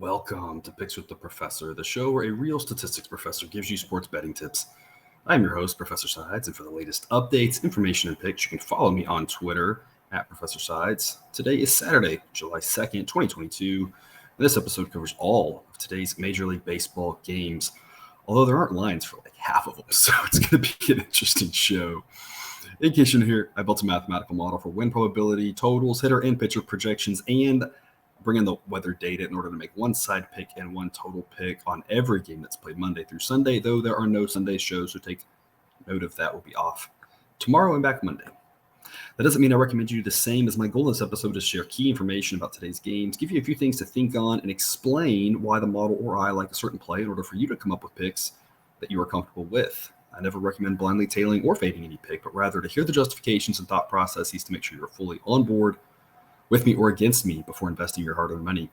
Welcome to Picks with the Professor, the show where a real statistics professor gives you sports betting tips. I'm your host, Professor Sides, and for the latest updates, information, and picks, you can follow me on Twitter at Professor Sides. Today is Saturday, July 2nd, 2022, and this episode covers all of today's Major League Baseball games, although there aren't lines for like half of them, so it's going to be an interesting show. In case you're new here, I built a mathematical model for win probability, totals, hitter, and pitcher projections, and bring in the weather data in order to make one side pick and one total pick on every game that's played Monday through Sunday, though there are no Sunday shows, so take note of that. We'll be off tomorrow and back Monday. That doesn't mean I recommend you do the same, as my goal in this episode is to share key information about today's games, give you a few things to think on, and explain why the model or I like a certain play in order for you to come up with picks that you are comfortable with. I never recommend blindly tailing or fading any pick, but rather to hear the justifications and thought processes to make sure you're fully on board with me or against me before investing your hard-earned money.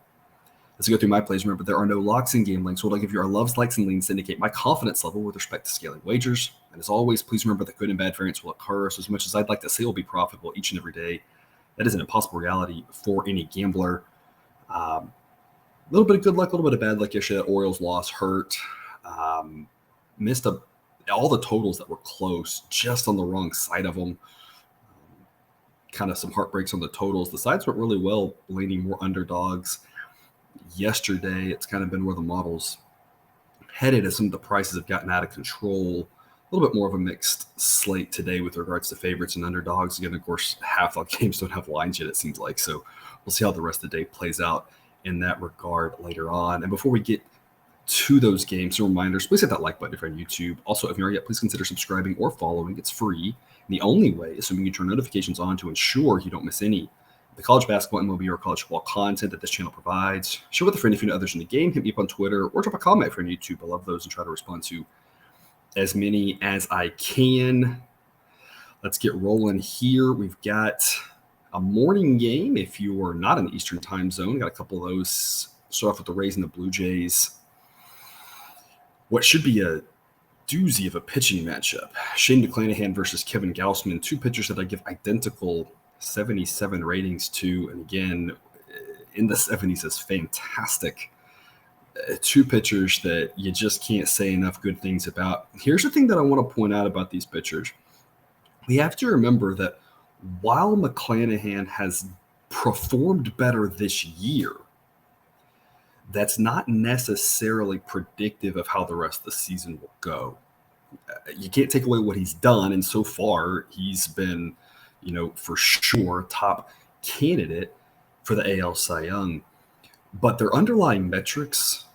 As we go through my plays, remember there are no locks in game links. What I give you are loves, likes, and leans to indicate my confidence level with respect to scaling wagers. And as always, please remember that good and bad variance will occur. So as much as I'd like to say we'll be profitable each and every day, that is an impossible reality for any gambler. A little bit of good luck, a little bit of bad luck yesterday. Orioles loss hurt. Missed all the totals that were close, just on the wrong side of them. Kind of some heartbreaks on the totals. The sides went really well, leaning more underdogs. Yesterday, it's kind of been where the model's headed as some of the prices have gotten out of control. A little bit more of a mixed slate today with regards to favorites and underdogs. Again, of course, half the games don't have lines yet, it seems like. So we'll see how the rest of the day plays out in that regard later on. And before we get to those games, some reminders, please hit that like button if you're on YouTube. Also, if you're not yet, please consider subscribing or following. It's free. The only way, assuming you turn notifications on to ensure you don't miss any the college basketball, MLB, or college football content that this channel provides. Share with a friend if you know others in the game. Hit me up on Twitter or drop a comment for on YouTube. I love those and try to respond to as many as I can. Let's get rolling here. We've got a morning game if you are not in the Eastern time zone. Got a couple of those. Start off with the Rays and the Blue Jays. What should be a doozy of a pitching matchup. Shane McClanahan versus Kevin Gausman, two pitchers that I give identical 77 ratings to, and again, in the 70s is fantastic. Two pitchers that you just can't say enough good things about. Here's the thing that I want to point out about these pitchers. We have to remember that while McClanahan has performed better this year, that's not necessarily predictive of how the rest of the season will go. You can't take away what he's done, and so far he's been, for sure top candidate for the AL Cy Young. But their underlying metrics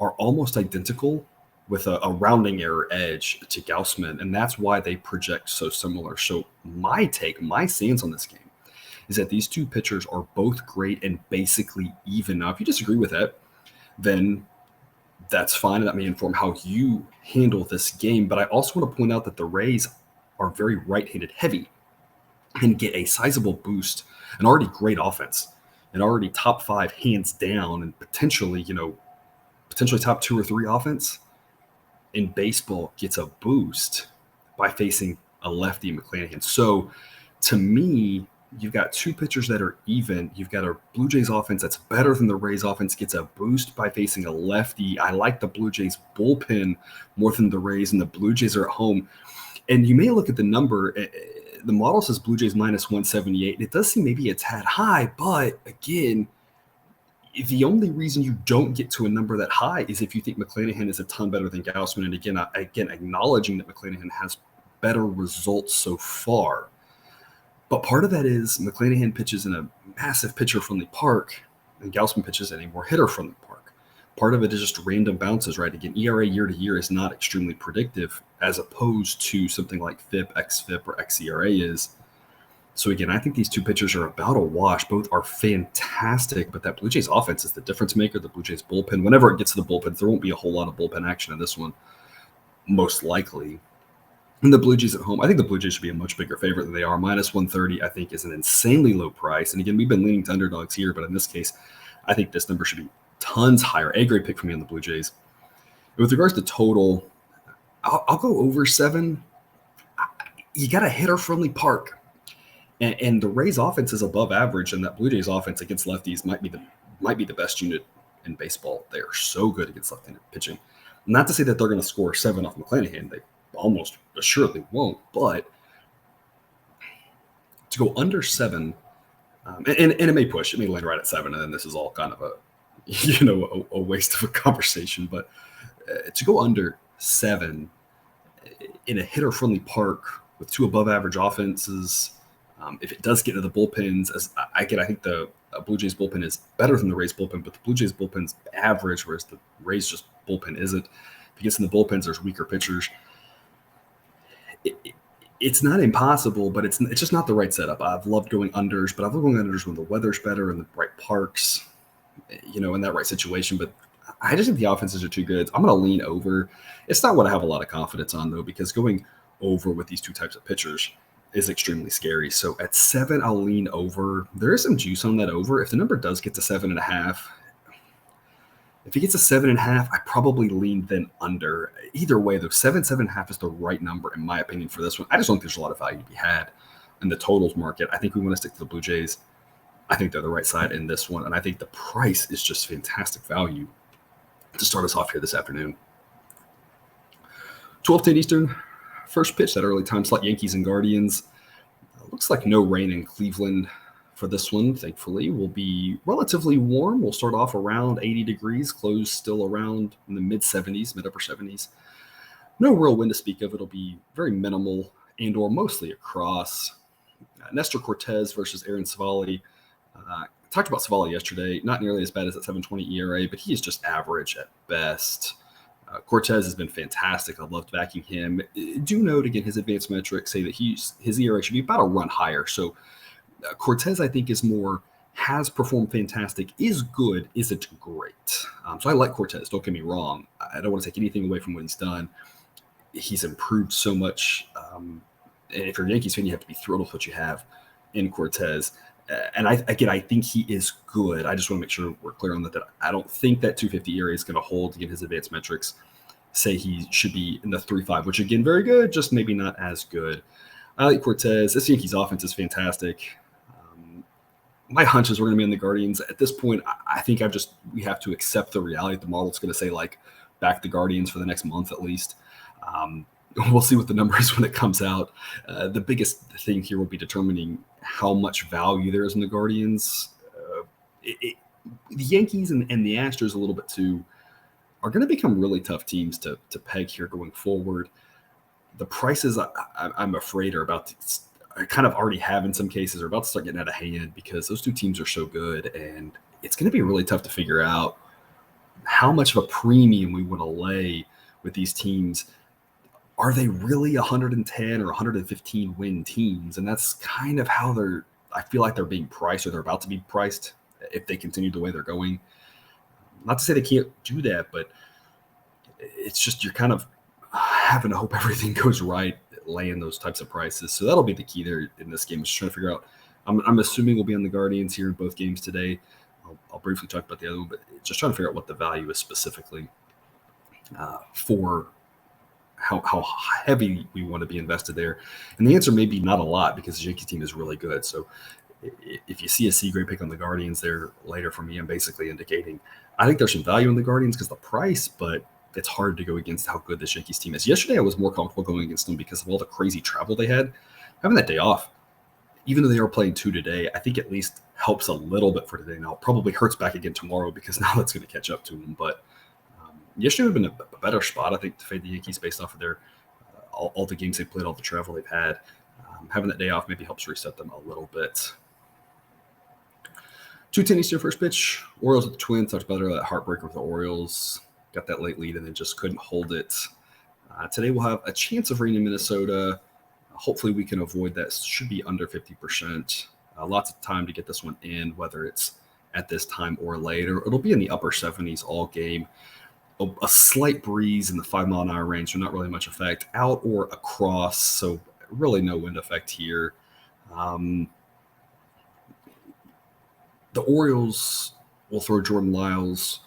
are almost identical with a rounding error edge to Gausman, and that's why they project so similar. So my stance on this game is that these two pitchers are both great and basically even. Now, if you disagree with that, then that's fine. That may inform how you handle this game. But I also want to point out that the Rays are very right-handed heavy and get a sizable boost, an already great offense, an already top five hands down, and potentially top 2 or 3 offense in baseball gets a boost by facing a lefty in McClanahan. So to me, you've got two pitchers that are even. You've got a Blue Jays offense that's better than the Rays offense, gets a boost by facing a lefty. I like the Blue Jays bullpen more than the Rays, and the Blue Jays are at home. And you may look at the number. The model says Blue Jays minus 178. And it does seem maybe a tad high, but again, the only reason you don't get to a number that high is if you think McClanahan is a ton better than Gausman. And again, acknowledging that McClanahan has better results so far. But part of that is McClanahan pitches in a massive pitcher-friendly park, and Gausman pitches in a more hitter-friendly park. Part of it is just random bounces, right? Again, ERA year to year is not extremely predictive as opposed to something like FIP, XFIP, or XERA is. So again, I think these two pitchers are about a wash. Both are fantastic, but that Blue Jays offense is the difference maker. The Blue Jays bullpen, whenever it gets to the bullpens, there won't be a whole lot of bullpen action in this one, most likely. And the Blue Jays at home, I think the Blue Jays should be a much bigger favorite than they are. Minus 130, I think, is an insanely low price. And again, we've been leaning to underdogs here, but in this case, I think this number should be tons higher. A great pick for me on the Blue Jays. With regards to total, I'll go over 7. You got a hitter-friendly park. And the Rays offense is above average, and that Blue Jays offense against lefties might be the best unit in baseball. They are so good against left-handed pitching. Not to say that they're going to score 7 off McClanahan. They almost assuredly won't, but to go under 7, and it may push. It may land right at 7, and then this is all kind of a waste of a conversation. But to go under 7 in a hitter-friendly park with 2 above-average offenses, if it does get to the bullpens, I think the Blue Jays bullpen is better than the Rays bullpen, but the Blue Jays bullpen's average, whereas the Rays just bullpen isn't. If it gets in the bullpens, there's weaker pitchers. It's not impossible, but it's just not the right setup. I've loved going unders, but I've loved going unders when the weather's better and the right parks, in that right situation. But I just think the offenses are too good. I'm going to lean over. It's not what I have a lot of confidence on, though, because going over with these 2 types of pitchers is extremely scary. So at 7, I'll lean over. There is some juice on that over. If the number does get to 7.5, if it gets to 7.5, I probably lean then under. Either way, though, 7.5 is the right number, in my opinion, for this one. I just don't think there's a lot of value to be had in the totals market. I think we want to stick to the Blue Jays. I think they're the right side in this one, and I think the price is just fantastic value to start us off here this afternoon. 12:10 Eastern, first pitch, that early time slot, Yankees and Guardians. Looks like no rain in Cleveland for this one, thankfully. Will be relatively warm. We'll start off around 80 degrees, close still around in the mid-70s, mid-upper 70s. No real wind to speak of. It'll be very minimal and or mostly across. Nestor Cortez versus Aaron Savali. Talked about Savali yesterday. Not nearly as bad as that 7.20 ERA, but he is just average at best. Cortez has been fantastic. I've loved backing him. Do note, again, his advanced metrics say that his ERA should be about a run higher. So Cortez, I think, has performed fantastic, is good, isn't great. So I like Cortez. Don't get me wrong. I don't want to take anything away from what he's done. He's improved so much. And if you're a Yankees fan, you have to be thrilled with what you have in Cortez. And I think he is good. I just want to make sure we're clear on that I don't think that 250 ERA is going to hold. Again, his advanced metrics say he should be in the 3.5, which, again, very good, just maybe not as good. I like Cortez. This Yankees offense is fantastic. My hunch is we're going to be on the Guardians. At this point, I think we have to accept the reality that the model's going to say, back the Guardians for the next month at least. We'll see what the number is when it comes out. The biggest thing here will be determining how much value there is in the Guardians. The Yankees and the Astros a little bit too are going to become really tough teams to peg here going forward. The prices I'm afraid are about to I kind of already have in some cases are about to start getting out of hand because those 2 teams are so good, and it's going to be really tough to figure out how much of a premium we want to lay with these teams. Are they really 110 or 115 win teams? And that's kind of how I feel like they're being priced, or they're about to be priced if they continue the way they're going. Not to say they can't do that, but it's just you're kind of having to hope everything goes right, laying those types of prices. So that'll be the key there in this game, is trying to figure out. I'm assuming we'll be on the Guardians here in both games today. I'll briefly talk about the other one, but just trying to figure out what the value is specifically for how heavy we want to be invested there. And the answer may be not a lot, because the Yankees team is really good. So if you see a C-grade pick on the Guardians there later from me, I'm basically indicating I think there's some value in the Guardians because of the price, but it's hard to go against how good this Yankees team is. Yesterday, I was more comfortable going against them because of all the crazy travel they had. Having that day off, even though they are playing 2 today, I think at least helps a little bit for today. Now, it probably hurts back again tomorrow because now that's going to catch up to them. But yesterday would have been a better spot, I think, to fade the Yankees based off of their all the games they played, all the travel they've had. Having that day off maybe helps reset them a little bit. 2:10 Eastern first pitch. Orioles with the Twins. Talked about that heartbreaker with the Orioles. Got that late lead and then just couldn't hold it. Today we'll have a chance of rain in Minnesota. Hopefully we can avoid that. Should be under 50%. Lots of time to get this one in, whether it's at this time or later. It'll be in the upper 70s all game. A slight breeze in the 5-mile-an-hour range, so not really much effect. Out or across, so really no wind effect here. The Orioles will throw Jordan Lyles,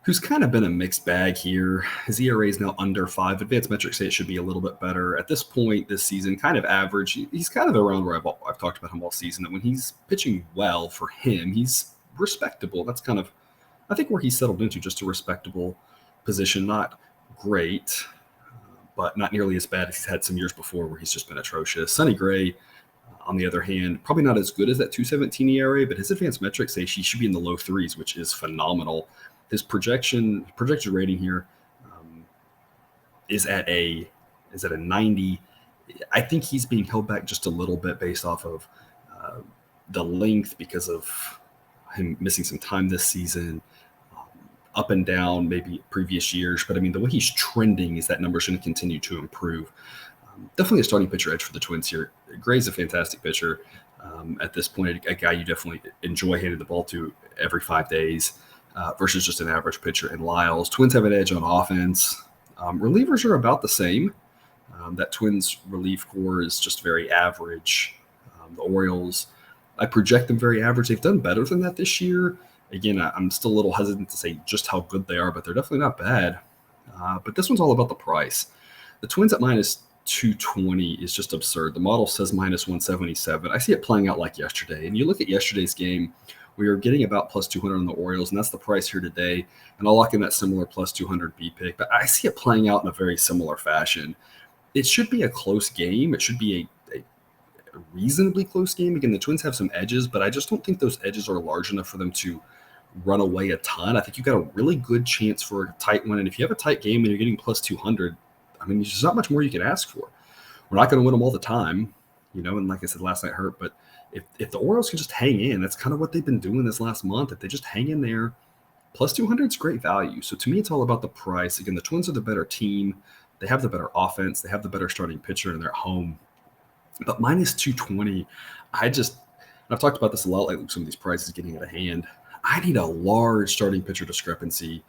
who's kind of been a mixed bag here. His ERA is now under 5. Advanced metrics say it should be a little bit better. At this point this season, kind of average. He's kind of around where I've talked about him all season, that when he's pitching well for him, he's respectable. That's kind of I think where he's settled into just a respectable position, not great, but not nearly as bad as he's had some years before where he's just been atrocious. Sonny Gray, on the other hand, probably not as good as that 2.17 ERA, but his advanced metrics say he should be in the low threes, which is phenomenal. His projected rating here is at a 90. I think he's being held back just a little bit based off of the length because of him missing some time this season, up and down maybe previous years. But I mean, the way he's trending is that number's going to continue to improve. Definitely a starting pitcher edge for the Twins here. Gray's a fantastic pitcher. At this point, a guy you definitely enjoy handing the ball to every 5 days versus just an average pitcher. And Lyles, Twins have an edge on offense. Relievers are about the same. That Twins relief core is just very average. The Orioles, I project them very average. They've done better than that this year. Again, I'm still a little hesitant to say just how good they are, but they're definitely not bad. But this one's all about the price. The Twins at minus 220 is just absurd. The model says minus 177. I see it playing out like yesterday. And you look at yesterday's game, we are getting about plus 200 on the Orioles, and that's the price here today. And I'll lock in that similar plus 200 B pick. But I see it playing out in a very similar fashion. It should be a close game. It should be a reasonably close game. Again, the Twins have some edges, but I just don't think those edges are large enough for them to run away a ton. I think you've got a really good chance for a tight one. And if you have a tight game and you're getting plus 200, I mean, there's not much more you can ask for. We're not going to win them all the time, and like I said, last night hurt. But if the Orioles can just hang in, that's kind of what they've been doing this last month. If they just hang in there, plus 200 is great value. So to me, it's all about the price. Again, the Twins are the better team. They have the better offense. They have the better starting pitcher, and they're at home. But minus 220, I've talked about this a lot lately, some of these prices getting out of hand. I need a large starting pitcher discrepancy.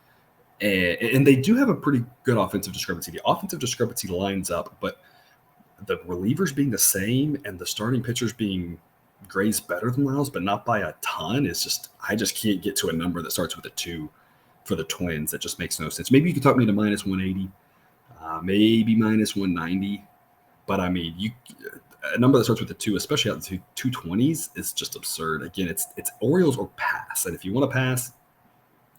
And they do have a pretty good offensive discrepancy. The offensive discrepancy lines up, but the relievers being the same and the starting pitchers being Gray's better than Lyles, but not by a ton, I just can't get to a number that starts with a 2 for the Twins. That just makes no sense. Maybe you could talk me to minus 180, maybe minus 190. But I mean, a number that starts with a 2, especially out to 220s, is just absurd. Again, it's Orioles or pass. And if you want to pass,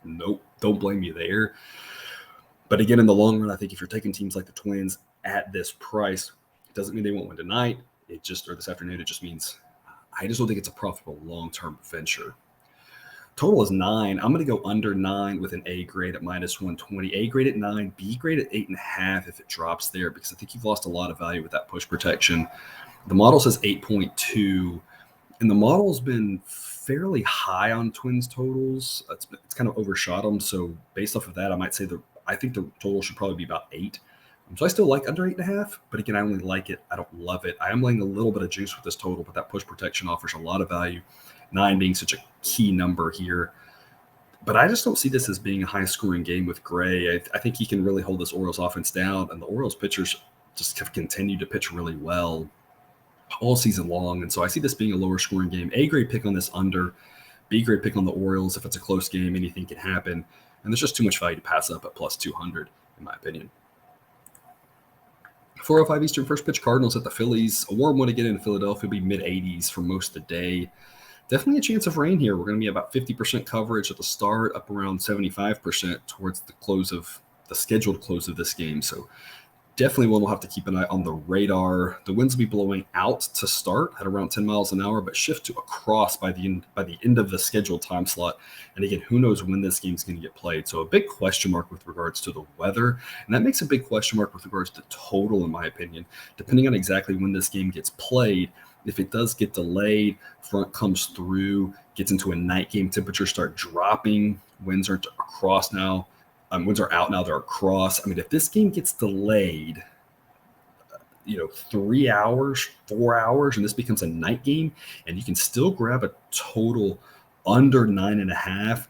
nope, don't blame me there. But again, in the long run, I think if you're taking teams like the Twins at this price, it doesn't mean they won't win tonight. Or this afternoon, it just means I just don't think it's a profitable long-term venture. Total is 9. I'm going to go under 9 with an A grade at minus 120. A grade at 9, B grade at 8.5 if it drops there, because I think you've lost a lot of value with that push protection. The model says 8.2, and the model's been fairly high on Twins totals. It's kind of overshot them. So based off of that, I might say I think the total should probably be about 8. So I still like under 8.5, but again, I only like it. I don't love it. I am laying a little bit of juice with this total, but that push protection offers a lot of value. 9 being such a key number here. But I just don't see this as being a high-scoring game with Gray. I think he can really hold this Orioles offense down, and the Orioles pitchers just have continued to pitch really well all season long. And so I see this being a lower-scoring game. A-grade pick on this under, B-grade pick on the Orioles. If it's a close game, anything can happen. And there's just too much value to pass up at plus 200, in my opinion. 4:05 Eastern, first pitch, Cardinals at the Phillies. A warm one again in Philadelphia, will be mid-80s for most of the day. Definitely a chance of rain here. We're going to be about 50% coverage at the start, up around 75% towards the scheduled close of this game. So definitely one we'll have to keep an eye on the radar. The winds will be blowing out to start at around 10 miles an hour, but shift to across by the end of the scheduled time slot. And again, who knows when this game's going to get played. So a big question mark with regards to the weather. And that makes a big question mark with regards to total, in my opinion, depending on exactly when this game gets played. If it does get delayed, front comes through, gets into a night game, temperatures start dropping, winds are across now. Winds are out now, they're across. I mean, if this game gets delayed, 3 hours, 4 hours, and this becomes a night game, and you can still grab a total under 9.5,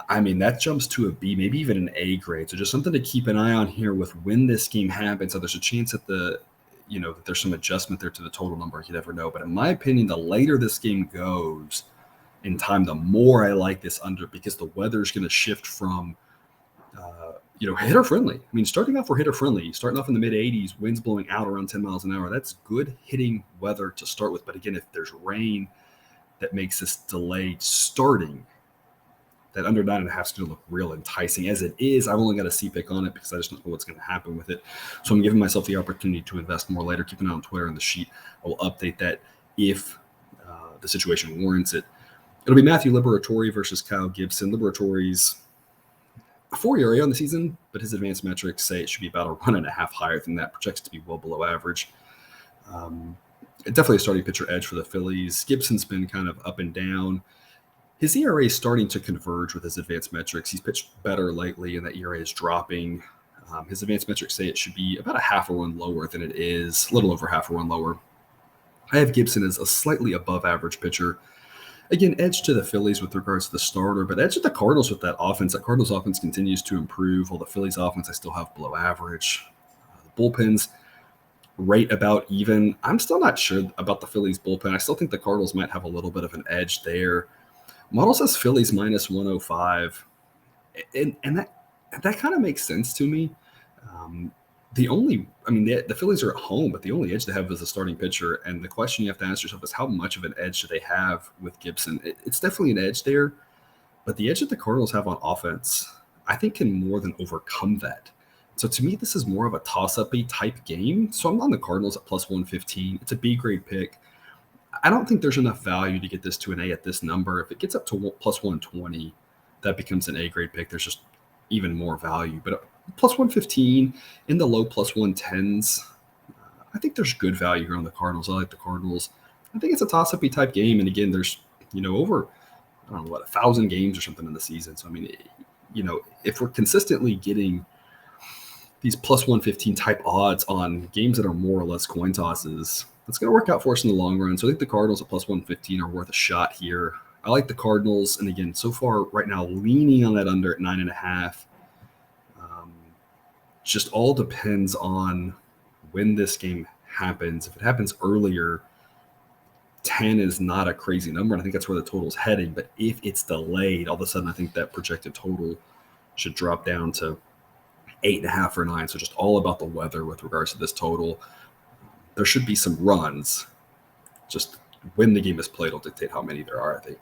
I mean, that jumps to a B, maybe even an A grade. So just something to keep an eye on here with when this game happens. So there's a chance that that there's some adjustment there to the total number. You never know. But in my opinion, the later this game goes in time, the more I like this under, because the weather is going to shift from, hitter friendly. I mean, starting off, we're hitter friendly. Starting off in the mid 80s, winds blowing out around 10 miles an hour. That's good hitting weather to start with. But again, if there's rain that makes this delayed starting, that under 9.5 is going to look real enticing. As it is, I've only got a C pick on it because I just don't know what's going to happen with it. So I'm giving myself the opportunity to invest more later. Keep an eye on Twitter and the sheet. I will update that if the situation warrants it. It'll be Matthew Liberatore versus Kyle Gibson. Liberatore's a 4 ERA on the season, but his advanced metrics say it should be about a 1.5 higher than that, projects to be well below average. Definitely a starting pitcher edge for the Phillies. Gibson's been kind of up and down. His ERA is starting to converge with his advanced metrics. He's pitched better lately, and that ERA is dropping. His advanced metrics say it should be about a half a run lower than it is, a little over half a run lower. I have Gibson as a slightly above average pitcher. Again, edge to the Phillies with regards to the starter, but edge to the Cardinals with that offense. That Cardinals offense continues to improve, while the Phillies offense I still have below average. The bullpens rate about even. I'm still not sure about the Phillies bullpen. I still think the Cardinals might have a little bit of an edge there. Model says Phillies minus 105, and that kind of makes sense to me. The Phillies are at home, but the only edge they have is a starting pitcher. And the question you have to ask yourself is how much of an edge do they have with Gibson? It's definitely an edge there, but the edge that the Cardinals have on offense, I think, can more than overcome that. So to me, this is more of a toss-up-y type game. So I'm on the Cardinals at plus 115. It's a B-grade pick. I don't think there's enough value to get this to an A at this number. If it gets up to plus 120, that becomes an A-grade pick. There's just even more value. But plus 115 in the low plus 110s, I think there's good value here on the Cardinals. I like the Cardinals. I think it's a toss-up-y type game. And again, there's, over, 1,000 games or something in the season. So, if we're consistently getting these plus 115 type odds on games that are more or less coin tosses, it's going to work out for us in the long run. So I think the Cardinals at plus 115 are worth a shot here. I like the Cardinals. And again, so far right now, leaning on that under at 9.5. Just all depends on when this game happens. If it happens earlier, 10 is not a crazy number. And I think that's where the total's heading. But if it's delayed, all of a sudden, I think that projected total should drop down to 8.5 or 9. So just all about the weather with regards to this total. There should be some runs. Just when the game is played will dictate how many there are, I think.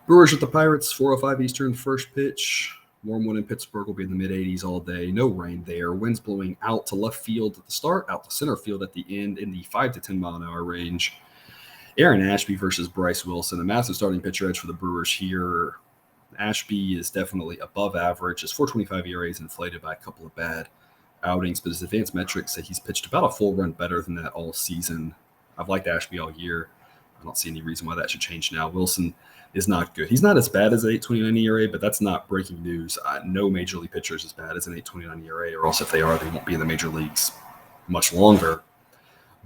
Brewers with the Pirates, 4:05 Eastern, first pitch. Warm one in Pittsburgh will be in the mid-80s all day. No rain there. Winds blowing out to left field at the start, out to center field at the end in the 5 to 10 mile an hour range. Aaron Ashby versus Bryce Wilson, a massive starting pitcher edge for the Brewers here. Ashby is definitely above average. His 4.25 ERA is inflated by a couple of bad outings, but his advanced metrics say he's pitched about a full run better than that all season. I've liked Ashby all year. I don't see any reason why that should change now. Wilson is not good. He's not as bad as an 8.29 ERA, but that's not breaking news. No major league pitcher is as bad as an 8.29 ERA, or else if they are, they won't be in the major leagues much longer.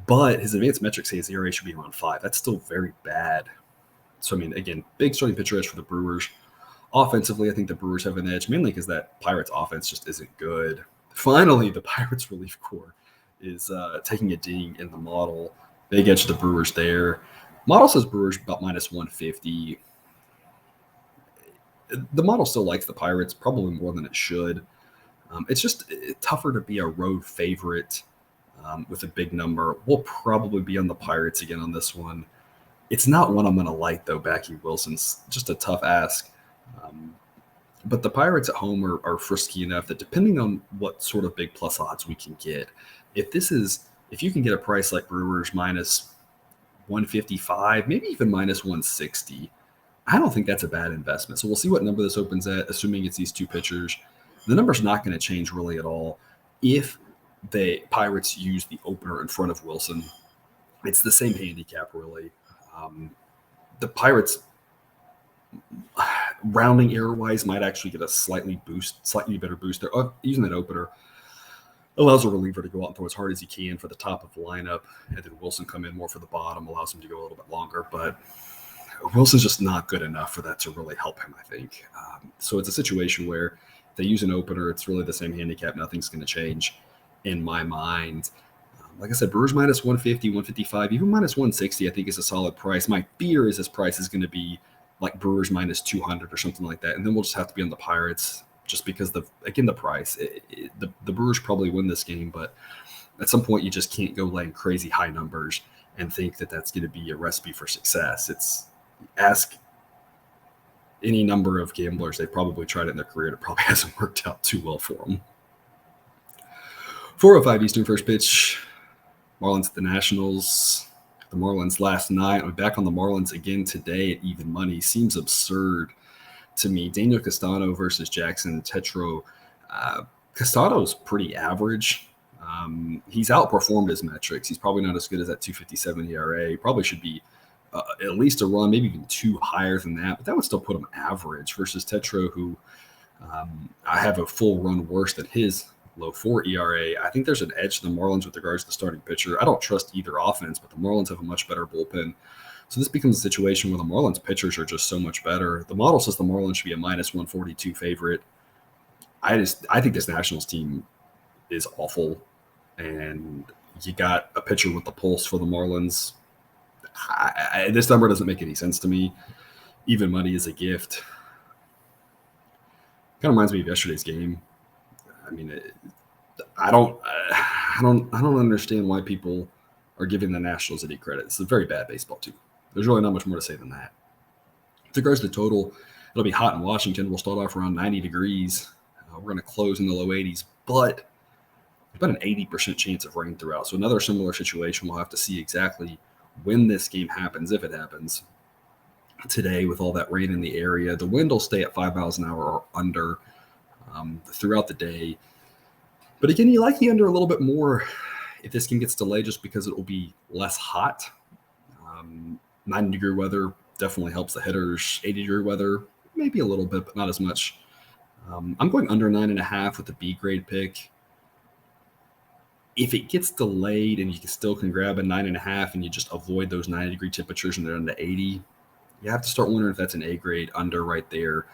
But his advanced metrics say his ERA should be around 5. That's still very bad. So, again, big starting pitcher edge for the Brewers. Offensively, I think the Brewers have an edge, mainly because that Pirates offense just isn't good. Finally, the Pirates relief corps is taking a ding in the model. Big edge to the Brewers there. Model says Brewers about minus 150. The model still likes the Pirates, probably more than it should. It's just tougher to be a road favorite with a big number. We'll probably be on the Pirates again on this one. It's not one I'm going to like, though. Backing Wilson's just a tough ask. But the Pirates at home are frisky enough that depending on what sort of big plus odds we can get, if you can get a price like Brewers minus 155, maybe even minus 160, I don't think that's a bad investment. So we'll see what number this opens at, assuming it's these two pitchers. The number's not going to change really at all. If the Pirates use the opener in front of Wilson, it's the same handicap, really. The Pirates, rounding error-wise, might actually get a slightly better boost. They're using that opener allows a reliever to go out and throw as hard as he can for the top of the lineup, and then Wilson come in more for the bottom, allows him to go a little bit longer. But Wilson's just not good enough for that to really help him, I think. So it's a situation where if they use an opener, it's really the same handicap. Nothing's going to change in my mind. Like I said, Brewers minus 150, 155, even minus 160, I think is a solid price. My fear is this price is going to be like Brewers minus 200 or something like that. And then we'll just have to be on the Pirates just because the price. The Brewers probably win this game, but at some point you just can't go laying crazy high numbers and think that that's going to be a recipe for success. It's ask any number of gamblers, they've probably tried it in their career. It probably hasn't worked out too well for them. 4:05 Eastern first pitch. Marlins at the Nationals. The Marlins last night. I'm back on the Marlins again today at even money. Seems absurd to me. Daniel Castano versus Jackson Tetreault. Castano's pretty average. He's outperformed his metrics. He's probably not as good as that 2.57 ERA. He probably should be at least a run, maybe even two higher than that. But that would still put him average versus Tetreault, who I have a full run worse than his low 4 ERA. I think there's an edge to the Marlins with regards to the starting pitcher. I don't trust either offense, but the Marlins have a much better bullpen. So this becomes a situation where the Marlins pitchers are just so much better. The model says the Marlins should be a minus 142 favorite. I think this Nationals team is awful, and you got a pitcher with the pulse for the Marlins. This number doesn't make any sense to me. Even money is a gift. Kind of reminds me of yesterday's game. I mean, I don't understand why people are giving the Nationals any credit. It's a very bad baseball team. There's really not much more to say than that. With regards to the total, it'll be hot in Washington. We'll start off around 90 degrees. We're going to close in the low 80s, but about an 80% chance of rain throughout. So another similar situation. We'll have to see exactly when this game happens, if it happens today with all that rain in the area. The wind will stay at 5 miles an hour or under throughout the day. But again, you like the under a little bit more if this game gets delayed just because it will be less hot. 90-degree weather definitely helps the hitters. 80-degree weather, maybe a little bit, but not as much. I'm going under 9.5 with the B grade pick. If it gets delayed and you still can grab a 9.5 and you just avoid those 90-degree temperatures and they're into 80, you have to start wondering if that's an A grade under right there.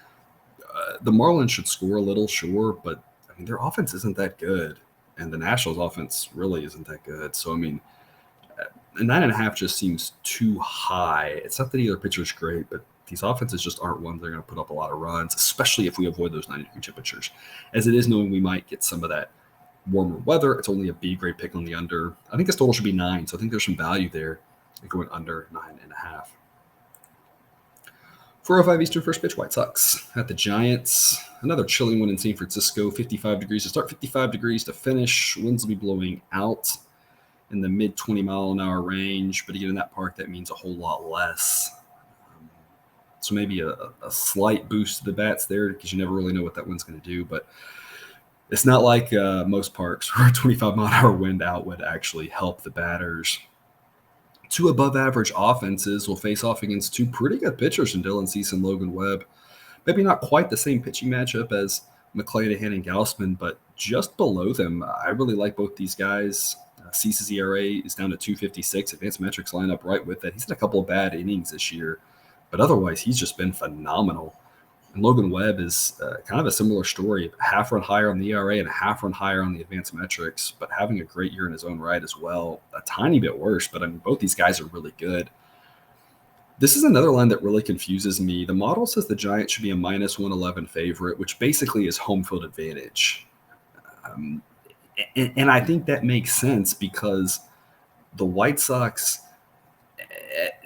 The Marlins should score a little, sure, but I mean their offense isn't that good, and the Nationals' offense really isn't that good. So I mean, a 9.5 just seems too high. It's not that either pitcher is great, but these offenses just aren't ones that are going to put up a lot of runs, especially if we avoid those 90-degree temperatures. As it is, knowing we might get some of that warmer weather, it's only a B grade pick on the under. I think this total should be 9, so I think there's some value there going under 9.5. 4:05 Eastern first pitch, White Sox at the Giants. Another chilling one in San Francisco, 55 degrees to start, 55 degrees to finish. Winds will be blowing out in the mid 20 mile an hour range, but again, in that park, that means a whole lot less. So maybe a slight boost to the bats there because you never really know what that wind's going to do, but it's not like most parks where a 25 mile an hour wind out would actually help the batters. Two above average offenses will face off against two pretty good pitchers in Dylan Cease and Logan Webb. Maybe not quite the same pitching matchup as McClanahan and Gausman, but just below them. I really like both these guys. Cease's ERA is down to 2.56. Advanced metrics line up right with that. He's had a couple of bad innings this year, but otherwise he's just been phenomenal. And Logan Webb is kind of a similar story, half run higher on the ERA and a half run higher on the advanced metrics, but having a great year in his own right as well. A tiny bit worse, but I mean, both these guys are really good. This is another line that really confuses me. The model says the Giants should be a minus 111 favorite, which basically is home field advantage. And I think that makes sense because the White Sox,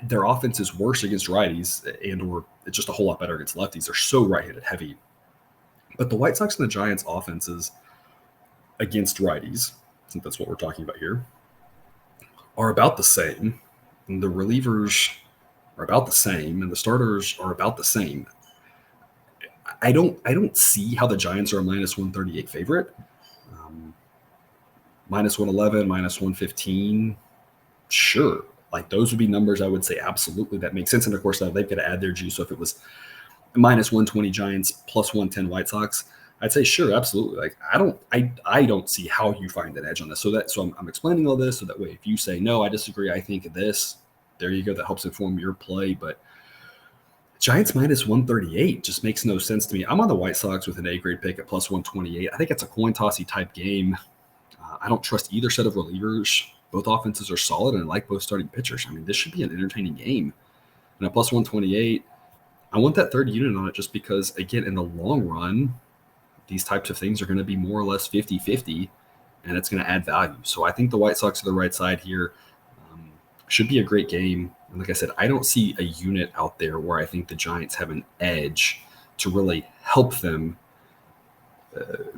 their offense is worse against righties or it's just a whole lot better against lefties. They're so right-handed heavy. But the White Sox and the Giants' offenses against righties, I think that's what we're talking about here, are about the same. And the relievers are about the same, and the starters are about the same. I don't see how the Giants are a minus 138 favorite. Minus 111, minus 115, sure. Like those would be numbers I would say absolutely that makes sense. And of course, they've got to add their juice. So if it was minus 120 Giants plus 110 White Sox, I'd say sure, absolutely. Like I don't see how you find an edge on this. So I'm explaining all this so that way if you say no, I disagree, I think of this, there you go. That helps inform your play. But Giants minus 138 just makes no sense to me. I'm on the White Sox with an A grade pick at plus 128. I think it's a coin tossy type game. I don't trust either set of relievers. Both offenses are solid, and I like both starting pitchers. I mean, this should be an entertaining game. And at plus 128, I want that third unit on it just because, again, in the long run, these types of things are going to be more or less 50-50, and it's going to add value. So I think the White Sox are the right side here. Should be a great game. And like I said, I don't see a unit out there where I think the Giants have an edge to really help them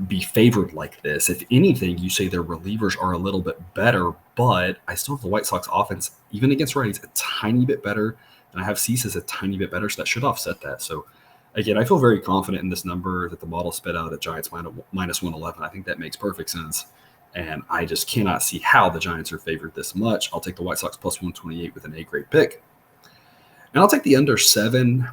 be favored like this. If anything, you say their relievers are a little bit better, but I still have the White Sox offense, even against righties, a tiny bit better, and I have Cease's a tiny bit better, so that should offset that. So again, I feel very confident in this number that the model spit out at Giants minus 111. I think that makes perfect sense, and I just cannot see how the Giants are favored this much. I'll take the White Sox plus 128 with an A-grade pick, and I'll take the under 7.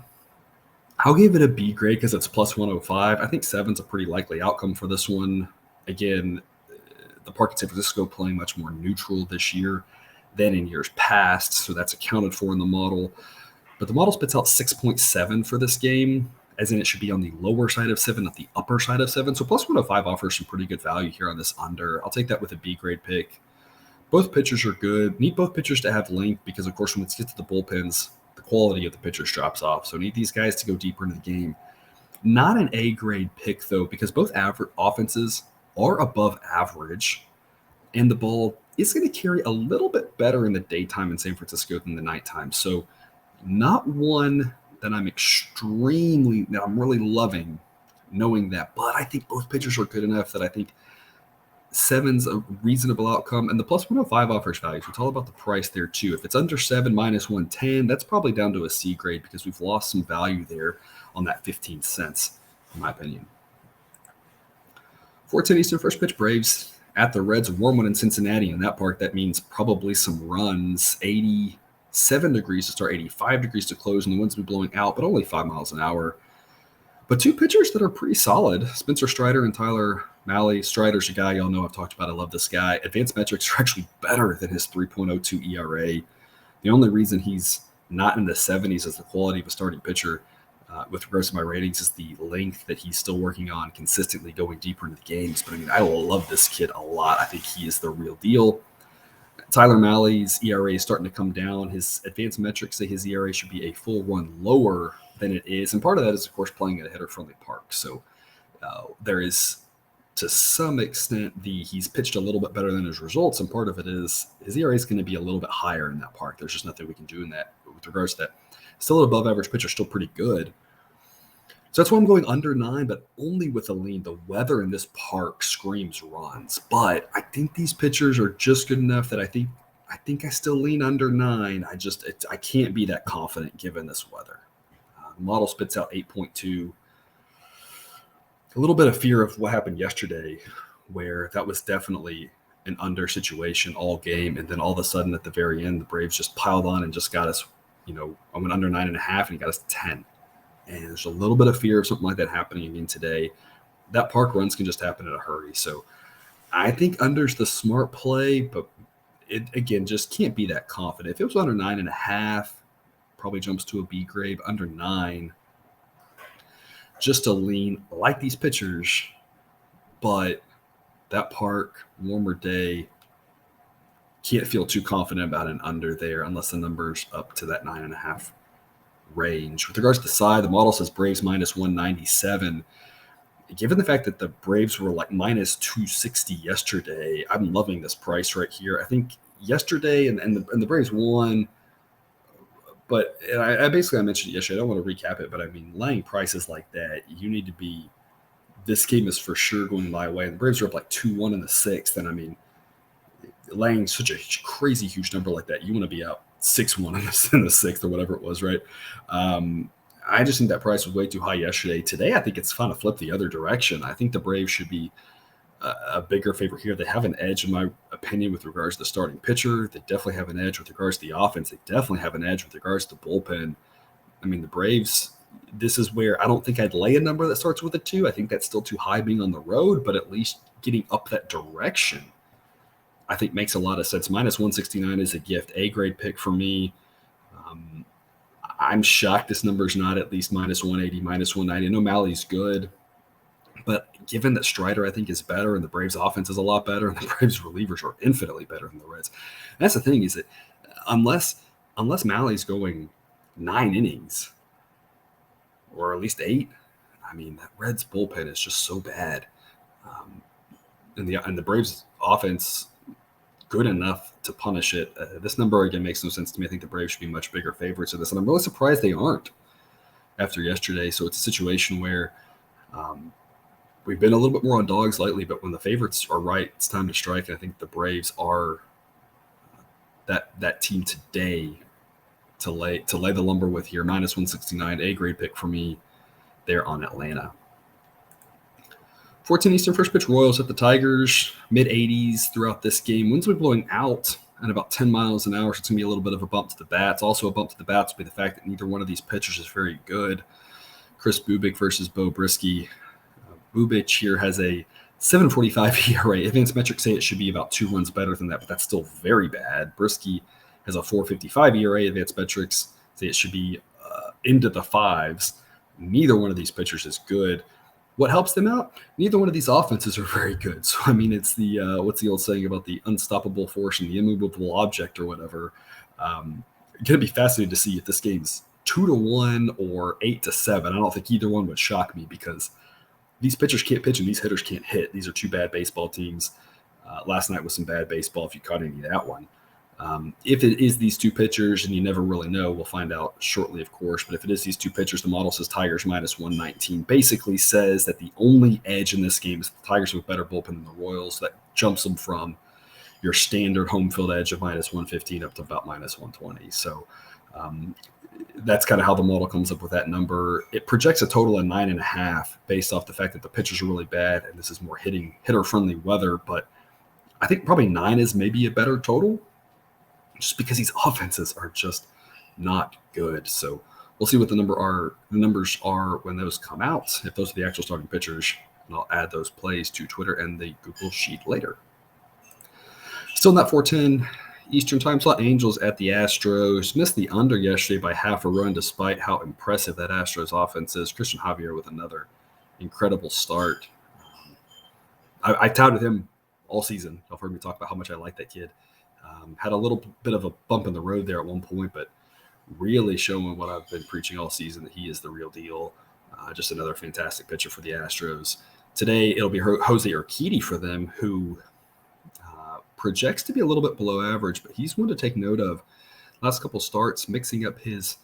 I'll give it a B grade because it's plus 105. I think 7's a pretty likely outcome for this one. Again, the park in San Francisco playing much more neutral this year than in years past, so that's accounted for in the model. But the model spits out 6.7 for this game, as in it should be on the lower side of 7, not the upper side of 7. So plus 105 offers some pretty good value here on this under. I'll take that with a B grade pick. Both pitchers are good. Need both pitchers to have length because, of course, when it gets to the bullpens, the quality of the pitchers drops off. So need these guys to go deeper into the game. Not an A-grade pick, though, because both offenses are above average, and the ball is going to carry a little bit better in the daytime in San Francisco than the nighttime. So not one that I'm really loving knowing that, but I think both pitchers are good enough that I think 7's a reasonable outcome, and the plus 105 offers value. So it's all about the price there too. If it's under 7 minus 110, that's probably down to a C grade because we've lost some value there on that 15 cents, in my opinion. 4:10 Eastern, first pitch, Braves at the Reds. Warm one in Cincinnati. In that park, that means probably some runs. 87 degrees to start, 85 degrees to close, and the winds will be blowing out, but only 5 miles an hour. But two pitchers that are pretty solid, Spencer Strider and Tyler Mahle. Strider's a guy y'all know I've talked about. I love this guy. Advanced metrics are actually better than his 3.02 ERA. The only reason he's not in the 70s as the quality of a starting pitcher with regards to my ratings is the length that he's still working on, consistently going deeper into the games. But I mean, I love this kid a lot. I think he is the real deal. Tyler Mahle's ERA is starting to come down. His advanced metrics say his ERA should be a full run lower than it is. And part of that is, of course, playing at a hitter-friendly park. So there is, to some extent, he's pitched a little bit better than his results. And part of it is his ERA is going to be a little bit higher in that park. There's just nothing we can do in that with regards to that. Still an above-average pitcher, still pretty good. So that's why I'm going under 9, but only with a lean. The weather in this park screams runs. But I think these pitchers are just good enough that I think I still lean under 9. I can't be that confident given this weather. The model spits out 8.2. A little bit of fear of what happened yesterday, where that was definitely an under situation all game, and then all of a sudden at the very end, the Braves just piled on and just got us, I went under 9.5, and he got us 10. And there's a little bit of fear of something like that happening again today. That park runs can just happen in a hurry. So I think under's the smart play, but it, again, just can't be that confident. If it was under 9.5, probably jumps to a B grade. But under 9, just a lean. I like these pitchers, but that park, warmer day, can't feel too confident about an under there unless the number's up to that 9.5 range. With regards to the side, the model says Braves minus 197. Given the fact that the Braves were like minus 260 yesterday, I'm loving this price right here. I think yesterday and the Braves won, but I mentioned it yesterday. I don't want to recap it, but I mean, laying prices like that, you need to be. This game is for sure going my way. And the Braves are up like 2-1 in the 6th, and I mean, laying such a crazy huge number like that, you want to be out 6-1 in the 6th or whatever it was, right? I just think that price was way too high yesterday. Today, I think it's kind of flipped the other direction. I think the Braves should be a bigger favorite here. They have an edge, in my opinion, with regards to the starting pitcher. They definitely have an edge with regards to the offense. They definitely have an edge with regards to the bullpen. I mean, the Braves, this is where I don't think I'd lay a number that starts with a 2. I think that's still too high being on the road, but at least getting up that direction, I think makes a lot of sense. Minus 169 is a gift. A-grade pick for me. I'm shocked this number is not at least minus 180, minus 190. I know Mahle's good, but given that Strider, I think, is better and the Braves' offense is a lot better and the Braves' relievers are infinitely better than the Reds. And that's the thing is that unless Mahle's going 9 innings or at least 8, I mean, that Reds' bullpen is just so bad. And the Braves' offense good enough to punish it. This number, again, makes no sense to me. I think the Braves should be much bigger favorites of this, and I'm really surprised they aren't after yesterday. So it's a situation where we've been a little bit more on dogs lately, but when the favorites are right, it's time to strike. And I think the Braves are that team today to lay the lumber with here. Minus 169, a grade pick for me there on Atlanta. 14 Eastern, first pitch, Royals at the Tigers, mid-80s throughout this game. Winds will be blowing out at about 10 miles an hour, so it's going to be a little bit of a bump to the bats. Also a bump to the bats will be the fact that neither one of these pitchers is very good. Chris Bubic versus Bo Brisky. Bubic here has a 7.45 ERA. Advanced metrics say it should be about 2 runs better than that, but that's still very bad. Brisky has a 4.55 ERA. Advanced metrics say it should be into the fives. Neither one of these pitchers is good. What helps them out? Neither one of these offenses are very good. So, I mean, it's the what's the old saying about the unstoppable force and the immovable object or whatever. Going to be fascinating to see if this game's 2-1 or 8-7. I don't think either one would shock me because these pitchers can't pitch and these hitters can't hit. These are two bad baseball teams. Last night was some bad baseball if you caught any of that one. If it is these two pitchers, and you never really know, we'll find out shortly, of course. But if it is these two pitchers, the model says Tigers minus 119. Basically says that the only edge in this game is the Tigers have a better bullpen than the Royals. That jumps them from your standard home field edge of minus 115 up to about minus 120. So that's kind of how the model comes up with that number. It projects a total of 9.5 based off the fact that the pitchers are really bad and this is more hitter-friendly weather. But I think probably 9 is maybe a better total, just because these offenses are just not good. So we'll see what the numbers are when those come out, if those are the actual starting pitchers, and I'll add those plays to Twitter and the Google Sheet later. Still in that 4:10 Eastern time slot, Angels at the Astros. Missed the under yesterday by half a run despite how impressive that Astros offense is. Christian Javier with another incredible start. I touted him all season. You've heard me talk about how much I like that kid. Had a little bit of a bump in the road there at one point, but really showing what I've been preaching all season, that he is the real deal. Just another fantastic pitcher for the Astros. Today, it'll be Jose Urquidy for them, who projects to be a little bit below average, but he's one to take note of. Last couple starts, mixing up his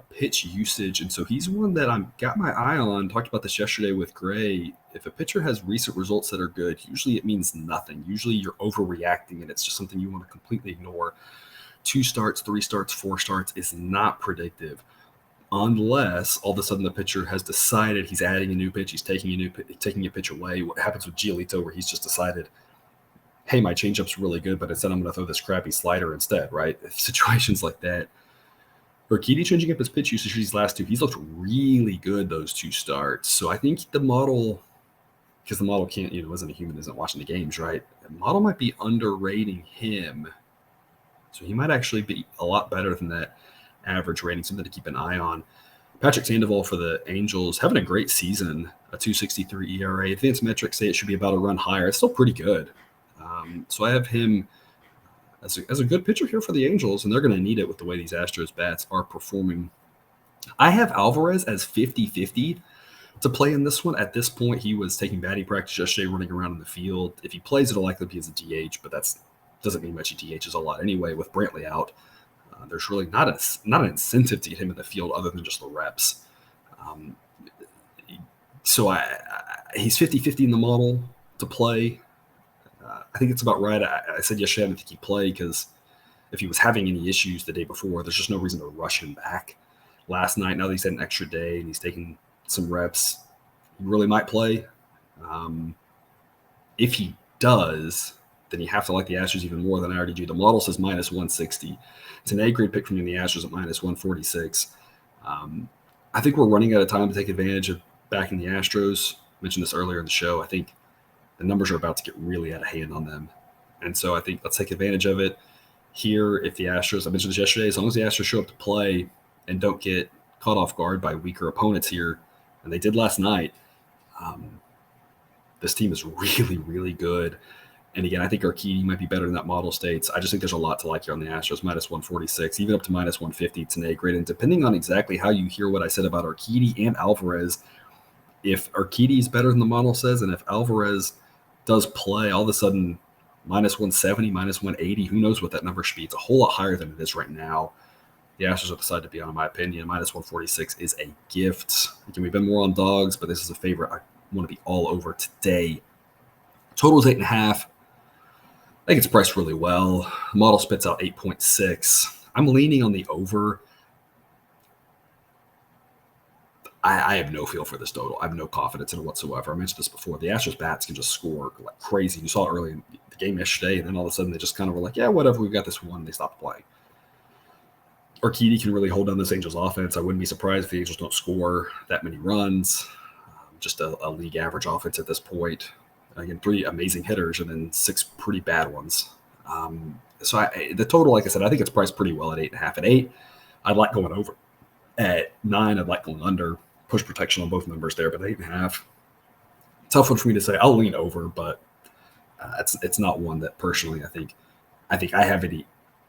pitch usage, and so he's one that I've got my eye on. Talked about this yesterday with Gray. If a pitcher has recent results that are good, usually it means nothing. Usually you're overreacting and it's just something you want to completely ignore. 2 starts, 3 starts, 4 starts is not predictive unless all of a sudden the pitcher has decided he's adding a new pitch, he's taking a pitch away. What happens with Giolito, where he's just decided, hey, my changeup's really good, but instead I'm going to throw this crappy slider instead, right? Situations like that. Urquidy changing up his pitch usage these last 2. He's looked really good those 2 starts. So I think the model, because the model can't, isn't a human, isn't watching the games, right? The model might be underrating him. So he might actually be a lot better than that average rating, something to keep an eye on. Patrick Sandoval for the Angels, having a great season, a 2.63 ERA. Advanced metrics say it should be about a run higher. It's still pretty good. So I have him as a good pitcher here for the Angels, and they're going to need it with the way these Astros bats are performing. I have Alvarez as 50-50 to play in this one. At this point, he was taking batting practice yesterday, running around in the field. If he plays, it'll likely be as a DH, but that doesn't mean much. He DHs a lot anyway. With Brantley out, there's really not an incentive to get him in the field other than just the reps. So he's 50-50 in the model to play. I think it's about right. I said yesterday I didn't think he'd play because if he was having any issues the day before, there's just no reason to rush him back. Last night, now that he's had an extra day and he's taking some reps, he really might play. If he does, then you have to like the Astros even more than I already do. The model says minus 160. It's an A-grade pick from me in the Astros at minus 146. I think we're running out of time to take advantage of backing the Astros. I mentioned this earlier in the show. I think the numbers are about to get really out of hand on them. And so I think let's take advantage of it here. If the Astros, I mentioned this yesterday, as long as the Astros show up to play and don't get caught off guard by weaker opponents here, and they did last night, this team is really, really good. And again, I think Urquidy might be better than that model states. I just think there's a lot to like here on the Astros, minus 146, even up to minus 150. It's an A-grade. And depending on exactly how you hear what I said about Urquidy and Alvarez, if Urquidy is better than the model says, and if Alvarez does play, all of a sudden minus 170, minus 180. Who knows what that number should be? It's a whole lot higher than it is right now. The Astros are the side to be on, in my opinion. Minus 146 is a gift. Again, we've been more on dogs, but this is a favorite I want to be all over today. Total is 8.5. I think it's priced really well. The model spits out 8.6. I'm leaning on the over. I have no feel for this total. I have no confidence in it whatsoever. I mentioned this before. The Astros bats can just score like crazy. You saw it early in the game yesterday, and then all of a sudden they just kind of were like, yeah, whatever, we've got this one, and they stopped playing. Urquidy can really hold down this Angels offense. I wouldn't be surprised if the Angels don't score that many runs. Just a league average offense at this point. Again, 3 amazing hitters and then 6 pretty bad ones. So the total, like I said, I think it's priced pretty well at 8.5. At 8, I'd like going over. At 9, I'd like going under. Push protection on both numbers there, but 8.5. Tough one for me to say. I'll lean over, but it's not one that personally I think I have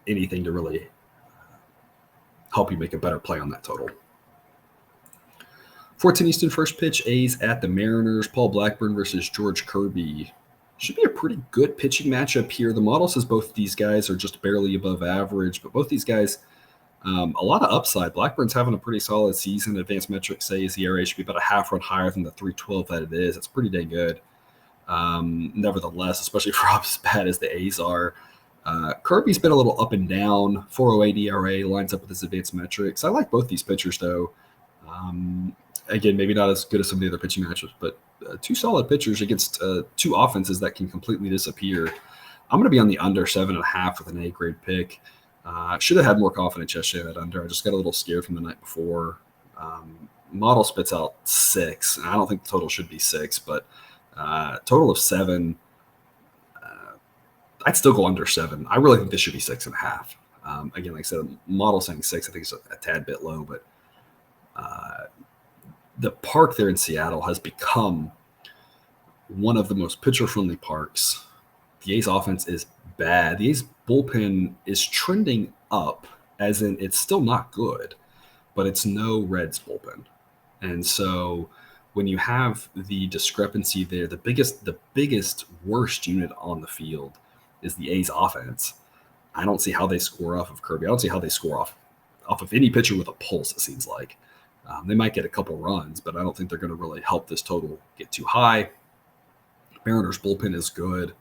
anything to really help you make a better play on that total. 14 Eastern first pitch, A's at the Mariners. Paul Blackburn versus George Kirby. Should be a pretty good pitching matchup here. The model says both these guys are just barely above average, but both these guys, a lot of upside. Blackburn's having a pretty solid season. Advanced metrics say his ERA should be about a half run higher than the 3.12 that it is. It's pretty dang good. Nevertheless, especially for as bad as the A's are, Kirby's been a little up and down. 4.08 ERA lines up with his advanced metrics. I like both these pitchers, though. Again, maybe not as good as some of the other pitching matchups, but 2 solid pitchers against 2 offenses that can completely disappear. I'm going to be on the under 7.5 with an A-grade pick. Should have had more confidence yesterday at under. I just got a little scared from the night before. Model spits out 6, and I don't think the total should be 6, but total of 7. I'd still go under 7. I really think this should be 6.5. Again, like I said, model saying 6, I think it's a tad bit low, but the park there in Seattle has become one of the most pitcher-friendly parks. The A's offense is bad. The A's bullpen is trending up, as in it's still not good, but it's no Reds bullpen. And so when you have the discrepancy there, the biggest worst unit on the field is the A's offense. I don't see how they score off of Kirby. I don't see how they score off of any pitcher with a pulse, it seems like. They might get a couple runs, but I don't think they're going to really help this total get too high. Mariners bullpen is good.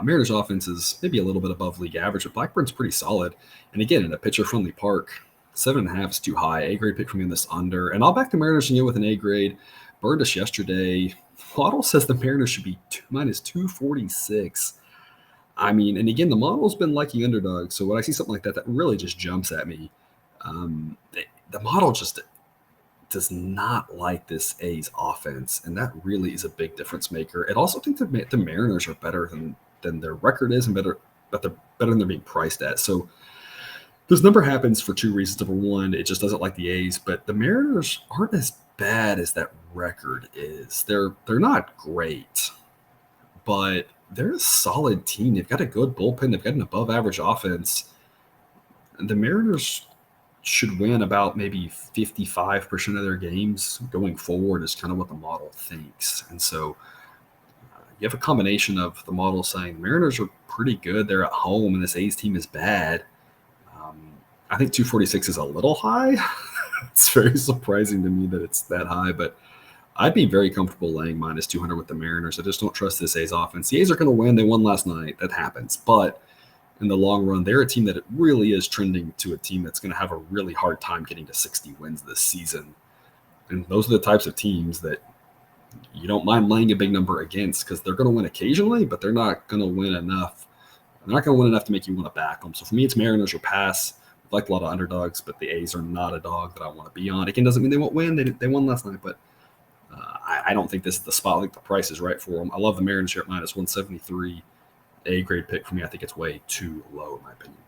Mariners offense is maybe a little bit above league average, but Blackburn's pretty solid. And again, in a pitcher-friendly park, 7.5 is too high. A-grade pick for me in this under. And I'll back the Mariners again with an A-grade. Burned us yesterday. Model says the Mariners should be minus 246. I mean, and again, the model's been liking underdogs. So when I see something like that, that really just jumps at me. The model just does not like this A's offense, and that really is a big difference maker. I also think that the Mariners are better than their record is, and but they're better than they're being priced at. So this number happens for 2 reasons. Number one, it just doesn't like the A's, but the Mariners aren't as bad as that record is. They're not great, but they're a solid team. They've got a good bullpen. They've got an above-average offense. And the Mariners should win about maybe 55% of their games going forward is kind of what the model thinks. And so you have a combination of the model saying the Mariners are pretty good. They're at home, and this A's team is bad. I think 246 is a little high. It's very surprising to me that it's that high, but I'd be very comfortable laying minus 200 with the Mariners. I just don't trust this A's offense. The A's are going to win. They won last night. That happens. But in the long run, they're a team that it really is trending to a team that's going to have a really hard time getting to 60 wins this season. And those are the types of teams that you don't mind laying a big number against because they're going to win occasionally, but they're not going to win enough. They're not going to win enough to make you want to back them. So for me, it's Mariners or pass. I've liked a lot of underdogs, but the A's are not a dog that I want to be on. Again, doesn't mean they won't win. They won last night, but I don't think this is the spot. I think the price is right for them. I love the Mariners here at minus 173. A-grade pick for me. I think it's way too low, in my opinion.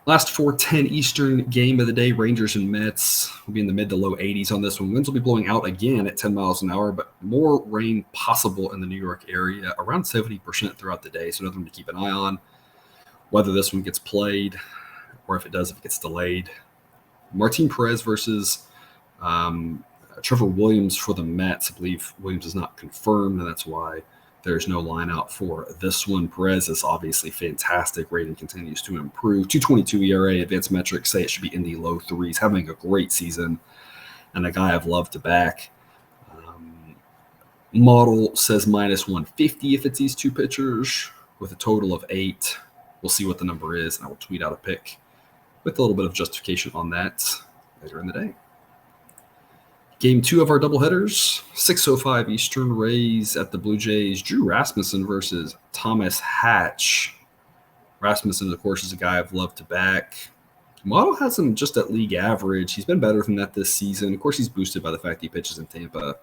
Last 4:10 Eastern game of the day, Rangers and Mets. We'll be in the mid to low 80s on this one. Winds will be blowing out again at 10 miles an hour, but more rain possible in the New York area, around 70% throughout the day, so another one to keep an eye on. Whether this one gets played or if it does, if it gets delayed. Martin Perez versus Trevor Williams for the Mets. I believe Williams is not confirmed, and that's why There's no line out for this one. Perez is obviously fantastic. Rating continues to improve. 2.22 ERA. Advanced metrics say it should be in the low threes. Having a great season, and a guy I've loved to back. Model says minus 150 if it's these two pitchers with a total of 8. We'll see what the number is, and I will tweet out a pick with a little bit of justification on that later in the day. Game 2 of our doubleheaders, 6:05 Eastern. Rays at the Blue Jays. Drew Rasmussen versus Thomas Hatch. Rasmussen, of course, is a guy I've loved to back. Model has him just at league average. He's been better than that this season. Of course, he's boosted by the fact he pitches in Tampa.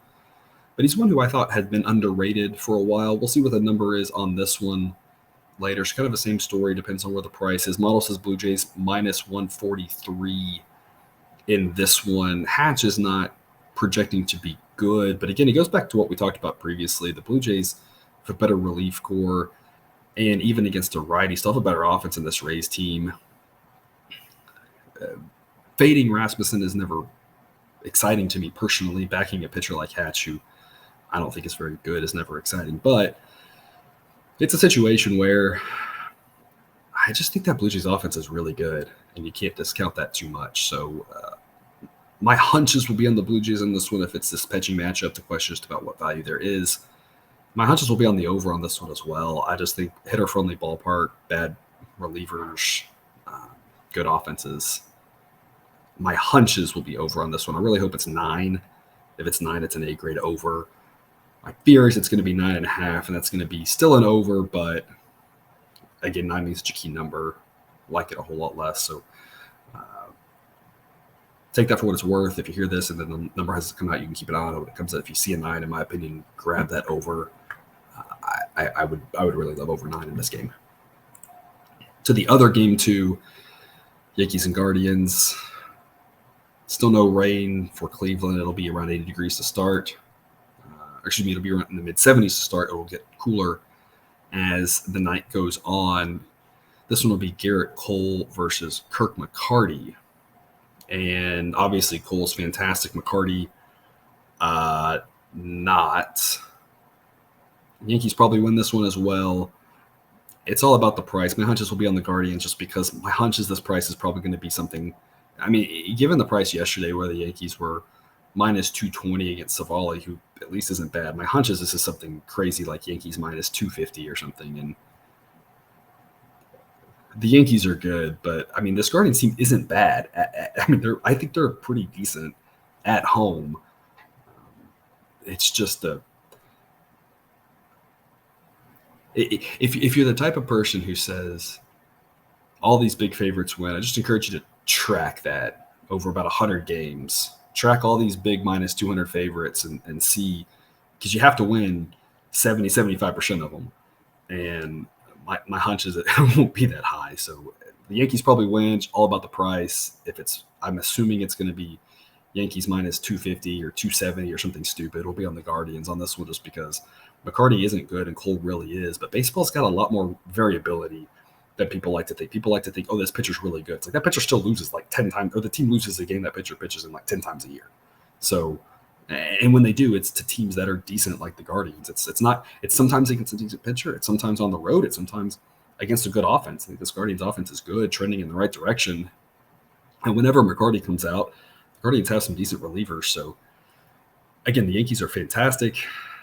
But he's one who I thought had been underrated for a while. We'll see what the number is on this one later. It's kind of the same story. Depends on where the price is. Model says Blue Jays minus 143 in this one. Hatch is not projecting to be good. But again, it goes back to what we talked about previously. The Blue Jays have a better relief core. And even against a righty, still have a better offense in this Rays team. Fading Rasmussen is never exciting to me personally. Backing a pitcher like Hatch, who I don't think is very good, is never exciting. But it's a situation where I just think that Blue Jays offense is really good, and you can't discount that too much. So my hunches will be on the Blue Jays in this one. If it's this pitching matchup, the question is about what value there is. My hunches will be on the over on this one as well. I just think hitter-friendly ballpark, bad relievers, good offenses. My hunches will be over on this one. I really hope it's 9. If it's 9, it's an A-grade over. My fear is it's going to be 9.5, and that's going to be still an over, but again, 9 means such a key number. Like it a whole lot less. So take that for what it's worth. If you hear this and then the number has to come out, you can keep an eye on it when it comes out. If you see a 9, in my opinion, grab that over. I would really love over 9 in this game. To the other game 2, Yankees and Guardians. Still no rain for Cleveland. It'll be around 80 degrees to start. It'll be around in the mid-70s to start. It will get cooler as the night goes on. This one will be Garrett Cole versus Kirk McCarty. And obviously Cole's fantastic. McCarty, not. Yankees probably win this one as well. It's all about the price. My hunches will be on the Guardians just because my hunch is this price is probably going to be something. I mean, given the price yesterday where the Yankees were minus 220 against Savali, who at least isn't bad, my hunch is this is something crazy like Yankees minus 250 or something. And the Yankees are good, but I mean, this Guardians team isn't bad. I think they're pretty decent at home. It's just if you're the type of person who says all these big favorites win, I just encourage you to track that over about 100 games. Track all these big minus 200 favorites and see, because you have to win 70, 75% of them. And my hunch is that it won't be that high. So the Yankees probably win. It's all about the price. I'm assuming it's going to be Yankees minus 250 or 270 or something stupid. It'll be on the Guardians on this one just because McCarty isn't good and Cole really is. But baseball's got a lot more variability than people like to think. People like to think, oh, this pitcher's really good. It's like that pitcher still loses like 10 times, or the team loses a game that pitcher pitches in like 10 times a year. So, and when they do, it's to teams that are decent like the Guardians. It's sometimes against a decent pitcher. It's sometimes on the road. It's sometimes against a good offense. I think this Guardians offense is good, trending in the right direction. And whenever McCarty comes out, the Guardians have some decent relievers. So, again, the Yankees are fantastic.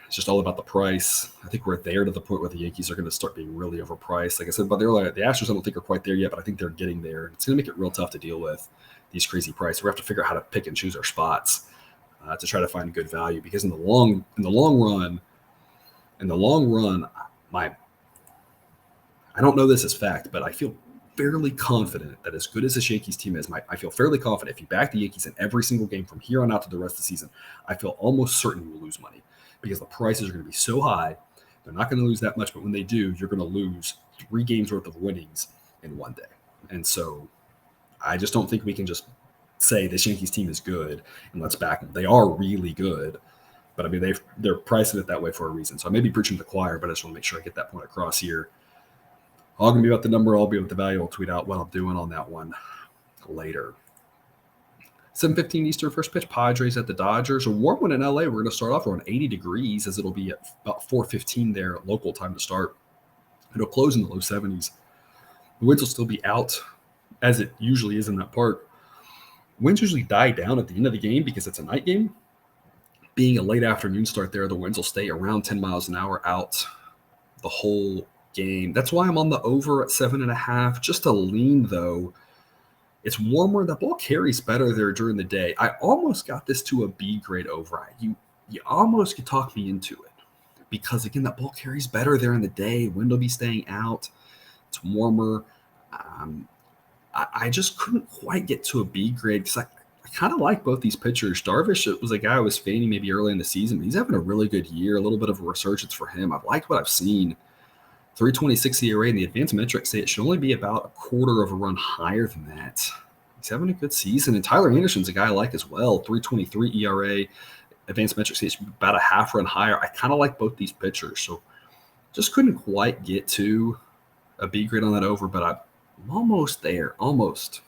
It's just all about the price. I think we're there to the point where the Yankees are going to start being really overpriced. Like I said, but the Astros I don't think are quite there yet, but I think they're getting there. It's going to make it real tough to deal with these crazy prices. We have to figure out how to pick and choose our spots to try to find good value, because in the long run, I don't know this as fact, but I feel fairly confident that as good as this Yankees team is, I feel fairly confident if you back the Yankees in every single game from here on out to the rest of the season, I feel almost certain you will lose money. Because the prices are going to be so high, they're not going to lose that much. But when they do, you're going to lose 3 games worth of winnings in one day. And so I just don't think we can just say this Yankees team is good and let's back them. They are really good. But I mean, they're pricing it that way for a reason. So I may be preaching to the choir, but I just want to make sure I get that point across here. All going to be about the number. I'll be with the value. I'll tweet out what I'm doing on that one later. 7:15 Eastern first pitch, Padres at the Dodgers. A warm one in LA. We're going to start off around 80 degrees as it'll be at about 4:15 there local time to start. It'll close in the low 70s. The winds will still be out as it usually is in that park. Winds usually die down at the end of the game because it's a night game. Being a late afternoon start there, the winds will stay around 10 miles an hour out the whole game. That's why I'm on the over at 7.5. Just a lean, though. It's warmer. The ball carries better there during the day. I almost got this to a B grade over. You almost could talk me into it because, again, that ball carries better there in the day. Wind will be staying out. It's warmer. I just couldn't quite get to a B grade because I kind of like both these pitchers. Darvish was a guy I was fanning maybe early in the season, but he's having a really good year, a little bit of a resurgence for him. I've liked what I've seen. 3.26 ERA, and the advanced metrics say it should only be about a quarter of a run higher than that. He's having a good season. And Tyler Anderson's a guy I like as well. 3.23 ERA. Advanced metrics say it's about a half run higher. I kind of like both these pitchers. So just couldn't quite get to a B grade on that over, but I'm almost there. Almost.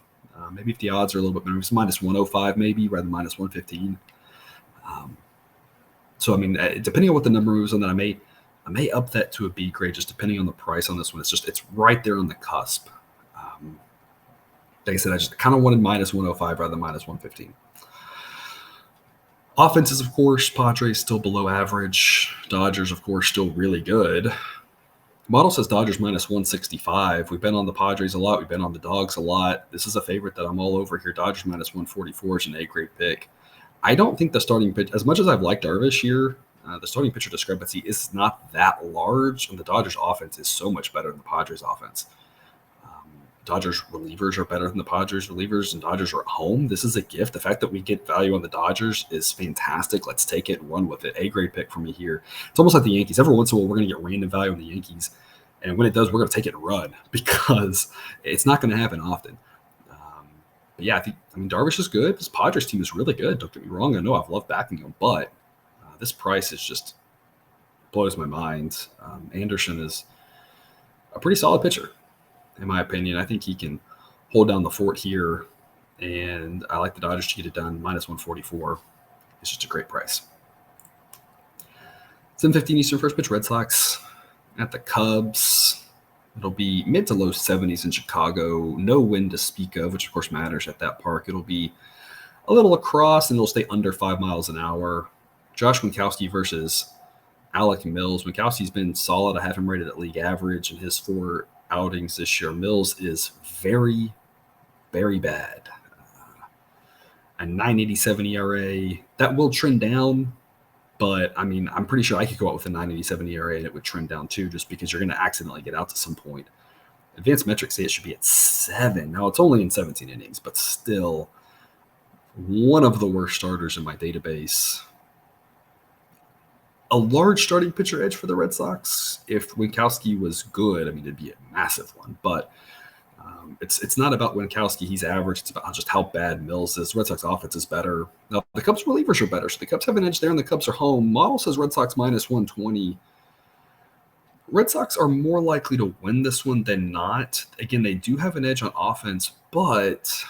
Maybe if the odds are a little bit better, it's minus 105 maybe rather than minus 115. So, I mean, depending on what the number moves on that, I may up that to a B grade just depending on the price on this one. It's right there on the cusp. Like I said, I just kind of wanted minus 105 rather than minus 115. Offenses, of course, Padres still below average. Dodgers, of course, still really good. Model says Dodgers minus 165. We've been on the Padres a lot. We've been on the Dogs a lot. This is a favorite that I'm all over here. Dodgers minus 144 is an A-grade pick. I don't think the starting pitch, as much as I've liked Darvish here, the starting pitcher discrepancy is not that large, and the Dodgers offense is so much better than the Padres offense. Dodgers relievers are better than the Padres relievers, and Dodgers are at home. This is a gift. The fact that we get value on the Dodgers is fantastic. Let's take it and run with it. A-grade pick for me here. It's almost like the Yankees. Every once in a while, we're going to get random value on the Yankees, and when it does, we're going to take it and run because it's not going to happen often. But yeah, I mean, Darvish is good. This Padres team is really good. Don't get me wrong. I know I've loved backing them, but this price is just blows my mind. Anderson is a pretty solid pitcher, in my opinion. I think he can hold down the fort here, and I like the Dodgers to get it done. Minus 144. It's just a great price. 7:15 Eastern first pitch, Red Sox at the Cubs. It'll be mid to low 70s in Chicago. No wind to speak of, which of course matters at that park. It'll be a little across, and it'll stay under 5 miles an hour. Josh Winkowski versus Alec Mills. Winkowski's been solid. I have him rated at league average in his 4 outings this year. Mills is very, very bad. A 9.87 ERA. That will trend down, but I mean, I'm pretty sure I could go out with a 9.87 ERA and it would trend down too, just because you're going to accidentally get out to some point. Advanced metrics say it should be at 7. Now, it's only in 17 innings, but still one of the worst starters in my database. A large starting pitcher edge for the Red Sox. If Winkowski was good, I mean, it'd be a massive one. But it's not about Winkowski. He's average. It's about just how bad Mills is. Red Sox offense is better. Now, the Cubs relievers are better, so the Cubs have an edge there, and the Cubs are home. Model says Red Sox minus 120. Red Sox are more likely to win this one than not. Again, they do have an edge on offense, but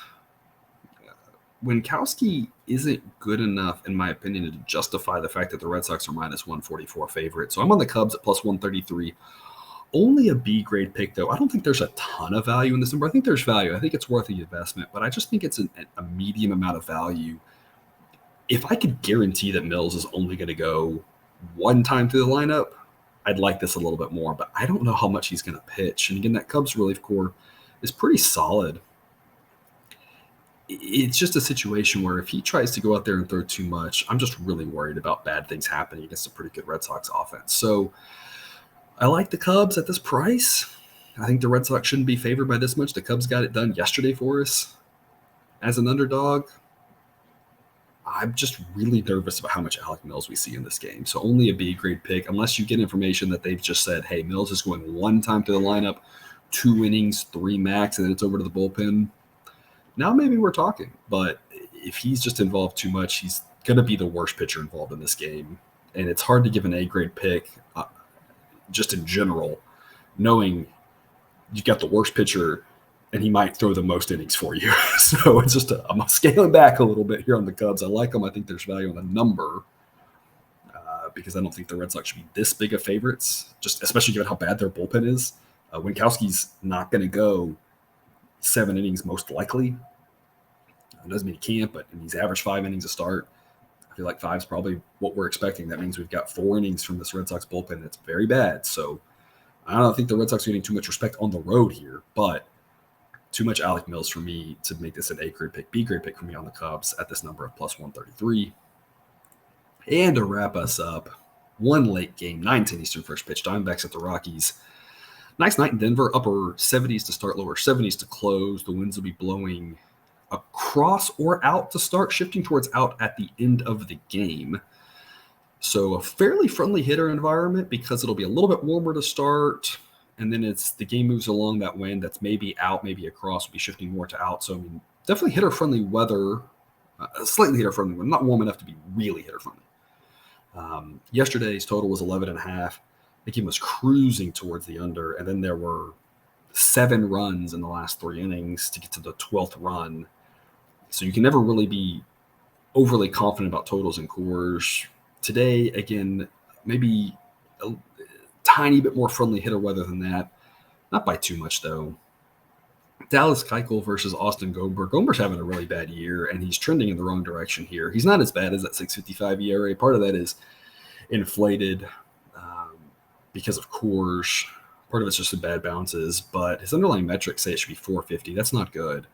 Winkowski isn't good enough, in my opinion, to justify the fact that the Red Sox are minus 144 favorite. So I'm on the Cubs at plus 133. Only a B-grade pick, though. I don't think there's a ton of value in this number. I think there's value. I think it's worth the investment, but I just think it's a medium amount of value. If I could guarantee that Mills is only going to go one time through the lineup, I'd like this a little bit more, but I don't know how much he's going to pitch. And again, that Cubs relief core is pretty solid. It's just a situation where if he tries to go out there and throw too much, I'm just really worried about bad things happening against a pretty good Red Sox offense. So I like the Cubs at this price. I think the Red Sox shouldn't be favored by this much. The Cubs got it done yesterday for us as an underdog. I'm just really nervous about how much Alec Mills we see in this game. So only a B-grade pick, unless you get information that they've just said, hey, Mills is going one time to the lineup, 2 innings, 3 max, and then it's over to the bullpen. Now maybe we're talking. But if he's just involved too much, he's going to be the worst pitcher involved in this game. And it's hard to give an A-grade pick just in general, knowing you've got the worst pitcher and he might throw the most innings for you. So it's just I'm scaling back a little bit here on the Cubs. I like them. I think there's value on the number because I don't think the Red Sox should be this big of favorites, just especially given how bad their bullpen is. Winkowski's not going to go 7 innings most likely. It doesn't mean he can't, but he's averaged 5 innings a start. I feel like 5 is probably what we're expecting. That means we've got 4 innings from this Red Sox bullpen. That's very bad. So I don't think the Red Sox are getting too much respect on the road here, but too much Alec Mills for me to make this an A-grade pick, B-grade pick for me on the Cubs at this number of plus 133. And to wrap us up, one late game, 9:10 Eastern first pitch, Diamondbacks at the Rockies. Nice night in Denver, upper 70s to start, lower 70s to close. The winds will be blowing across or out to start, shifting towards out at the end of the game. So a fairly friendly hitter environment because it'll be a little bit warmer to start. And then the game moves along that wind that's maybe out, maybe across, will be shifting more to out. So, I mean, definitely hitter-friendly weather, slightly hitter-friendly weather, not warm enough to be really hitter-friendly. Yesterday's total was 11.5. The game was cruising towards the under, and then there were 7 runs in the last 3 innings to get to the 12th run. So you can never really be overly confident about totals in Coors. Today, again, maybe a tiny bit more friendly hitter weather than that. Not by too much, though. Dallas Keuchel versus Austin Gomber. Gomber's having a really bad year, and he's trending in the wrong direction here. He's not as bad as that 6.55 ERA. Part of that is inflated because of Coors. Part of it's just the bad bounces, but his underlying metrics say it should be 450. That's not good.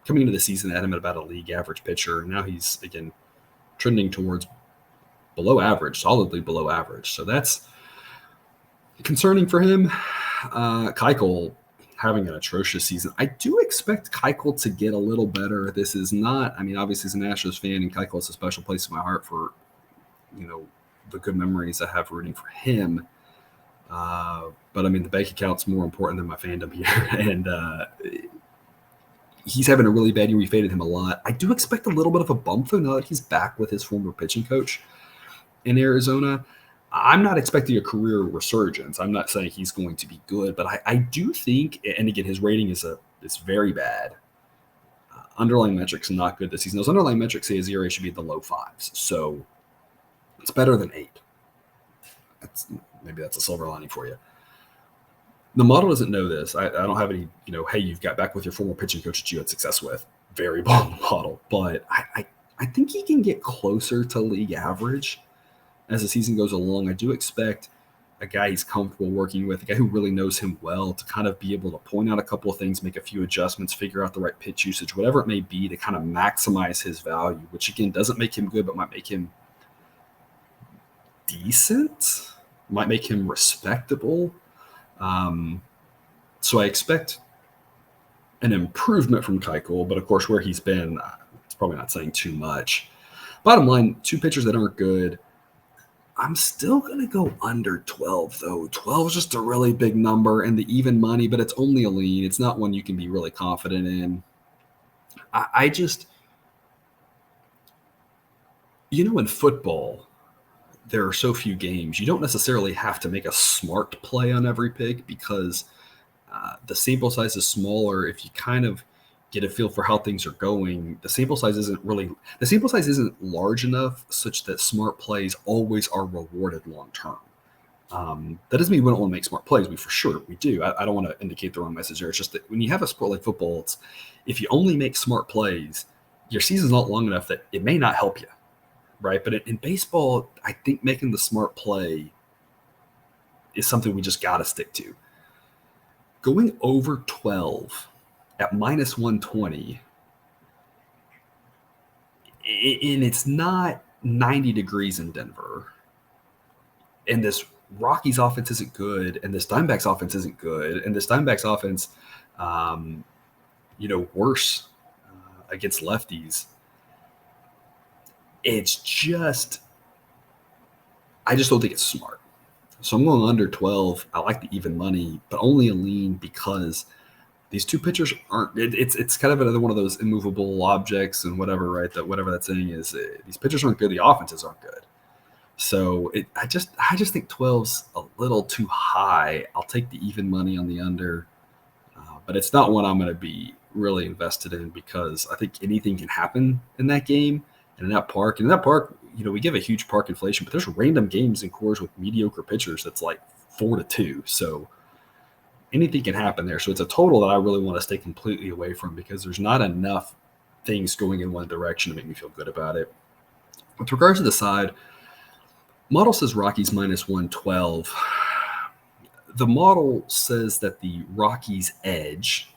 Coming into the season, I had him at about a league average pitcher. Now he's, again, trending towards below average, solidly below average. So that's concerning for him. Keuchel having an atrocious season. I do expect Keuchel to get a little better. This is not, I mean, obviously as an Astros fan, and Keuchel has a special place in my heart for, the good memories I have rooting for him. But I mean, the bank account's more important than my fandom here. And he's having a really bad year. We faded him a lot. I do expect a little bit of a bump, though, now that he's back with his former pitching coach in Arizona. I'm not expecting a career resurgence. I'm not saying he's going to be good, but I do think, and again, his rating is very bad. Underlying metrics not good this season. Those underlying metrics say his ERA should be in the low 5s. So it's better than 8. Maybe that's a silver lining for you. The model doesn't know this. I don't have any, hey, you've got back with your former pitching coach that you had success with. Very bold model. But I think he can get closer to league average as the season goes along. I do expect a guy he's comfortable working with, a guy who really knows him well, to kind of be able to point out a couple of things, make a few adjustments, figure out the right pitch usage, whatever it may be, to kind of maximize his value, which, again, doesn't make him good, but might make him decent, might make him respectable. So I expect an improvement from Keuchel, but of course where he's been, it's probably not saying too much. Bottom line, 2 pitchers that aren't good. I'm still going to go under 12, though. 12 is just a really big number, and the even money, but it's only a lean. It's not one you can be really confident in. I just, in football, there are so few games. You don't necessarily have to make a smart play on every pick because the sample size is smaller. If you kind of get a feel for how things are going, the sample size isn't large enough such that smart plays always are rewarded long term. That doesn't mean we don't want to make smart plays. We do. I don't want to indicate the wrong message there. It's just that when you have a sport like football, if you only make smart plays, your season's not long enough that it may not help you. Right. But in baseball, I think making the smart play is something we just got to stick to. Going over 12 at minus 120, and it's not 90 degrees in Denver, and this Rockies offense isn't good, and this Diamondbacks offense isn't good, and this Diamondbacks offense, worse against lefties. It's just, I just don't think it's smart. So I'm going under 12. I like the even money, but only a lean because these 2 pitchers aren't. It's kind of another one of those immovable objects and whatever, right? That whatever that saying is, these pitchers aren't good. The offenses aren't good. So I just think 12's a little too high. I'll take the even money on the under. but it's not one I'm going to be really invested in because I think anything can happen in that game and in that park. And in that park, we give a huge park inflation, but there's random games in Coors with mediocre pitchers that's like 4-2. So anything can happen there. So it's a total that I really want to stay completely away from because there's not enough things going in one direction to make me feel good about it. With regards to the side, model says Rockies minus 112. The model says that the Rockies edge,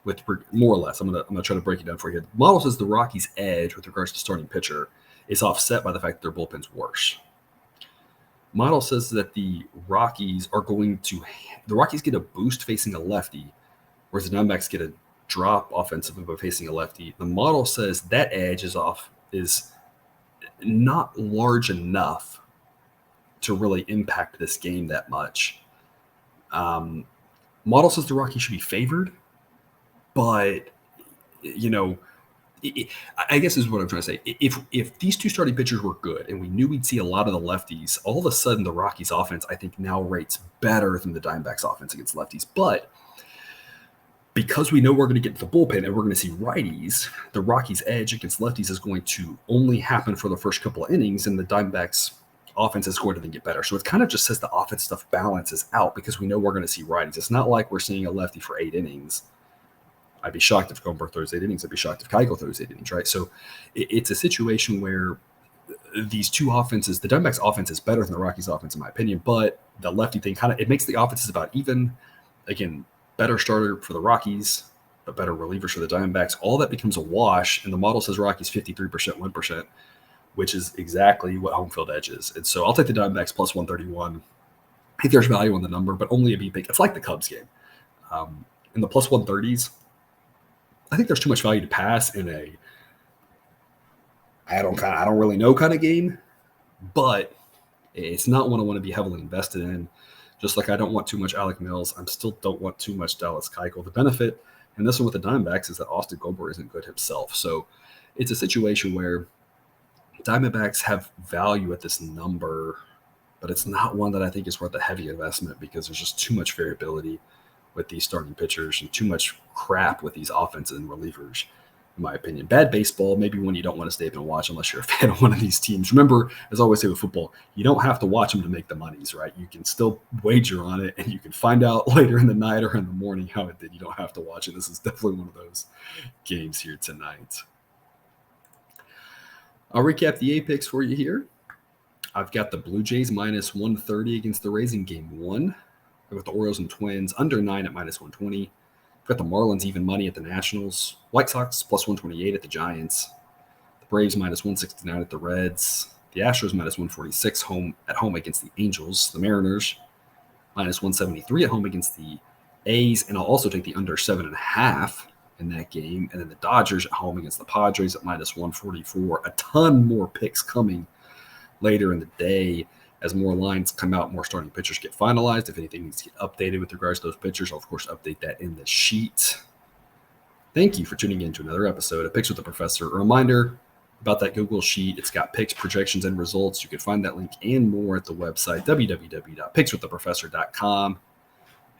with more or less, I'm gonna try to break it down for you. The model says the Rockies edge with regards to starting pitcher is offset by the fact that their bullpen's worse. Model says that the Rockies get a boost facing a lefty, whereas the Diamondbacks get a drop offensively by facing a lefty. The model says that edge is not large enough to really impact this game that much. Model says the Rockies should be favored, but I guess this is what I'm trying to say. If these two starting pitchers were good and we knew we'd see a lot of the lefties, all of a sudden the Rockies offense, I think, now rates better than the Diamondbacks offense against lefties. But because we know we're going to get to the bullpen and we're going to see righties, the Rockies' edge against lefties is going to only happen for the first couple of innings, and the Diamondbacks' offense is going to then get better. So it kind of just says the offense stuff balances out because we know we're going to see righties. It's not like we're seeing a lefty for 8 innings. I'd be shocked if Gomber throws 8 innings. I'd be shocked if Keuchel throws 8 innings, right? So it's a situation where these two offenses, the Diamondbacks offense is better than the Rockies offense in my opinion, but the lefty thing it makes the offenses about even. Again, better starter for the Rockies, but better relievers for the Diamondbacks. All that becomes a wash, and the model says Rockies 53% win percent, which is exactly what home field edge is. And so I'll take the Diamondbacks plus 131. I think there's value on the number, but only a B pick. It's like the Cubs game. In the plus 130s, I think there's too much value to pass in a I don't really know kind of game, but it's not one I want to be heavily invested in. Just like I don't want too much Alec Mills, I still don't want too much Dallas Keuchel. The benefit, and this one with the Diamondbacks, is that Austin Gomber isn't good himself. So it's a situation where Diamondbacks have value at this number, but it's not one that I think is worth a heavy investment because there's just too much variability with these starting pitchers and too much crap with these offenses and relievers, in my opinion. Bad baseball, maybe one you don't want to stay up and watch unless you're a fan of one of these teams. Remember, as I always say with football, you don't have to watch them to make the monies, right? You can still wager on it, and you can find out later in the night or in the morning how it did. You don't have to watch it. This is definitely one of those games here tonight. I'll recap the A picks for you here. I've got the Blue Jays minus 130 against the Rays in game 1. I've got the Orioles and Twins under 9 at minus 120. I've got the Marlins even money at the Nationals. White Sox plus 128 at the Giants. The Braves minus 169 at the Reds. The Astros minus 146 at home against the Angels. The Mariners minus 173 at home against the A's. And I'll also take the under 7.5 in that game. And then the Dodgers at home against the Padres at minus 144. A ton more picks coming later in the day as more lines come out, more starting pitchers get finalized. If anything needs to get updated with regards to those pitchers, I'll, of course, update that in the sheet. Thank you for tuning in to another episode of Picks with the Professor. A reminder about that Google Sheet. It's got picks, projections, and results. You can find that link and more at the website, www.pickswiththeprofessor.com.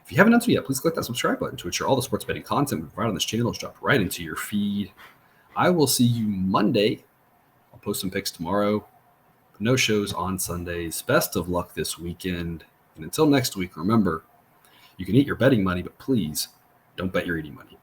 If you haven't done so yet, please click that subscribe button to ensure all the sports betting content we provide on this channel is dropped right into your feed. I will see you Monday. I'll post some picks tomorrow. No shows on Sundays. Best of luck this weekend. And until next week, remember, you can eat your betting money, but please don't bet your eating money.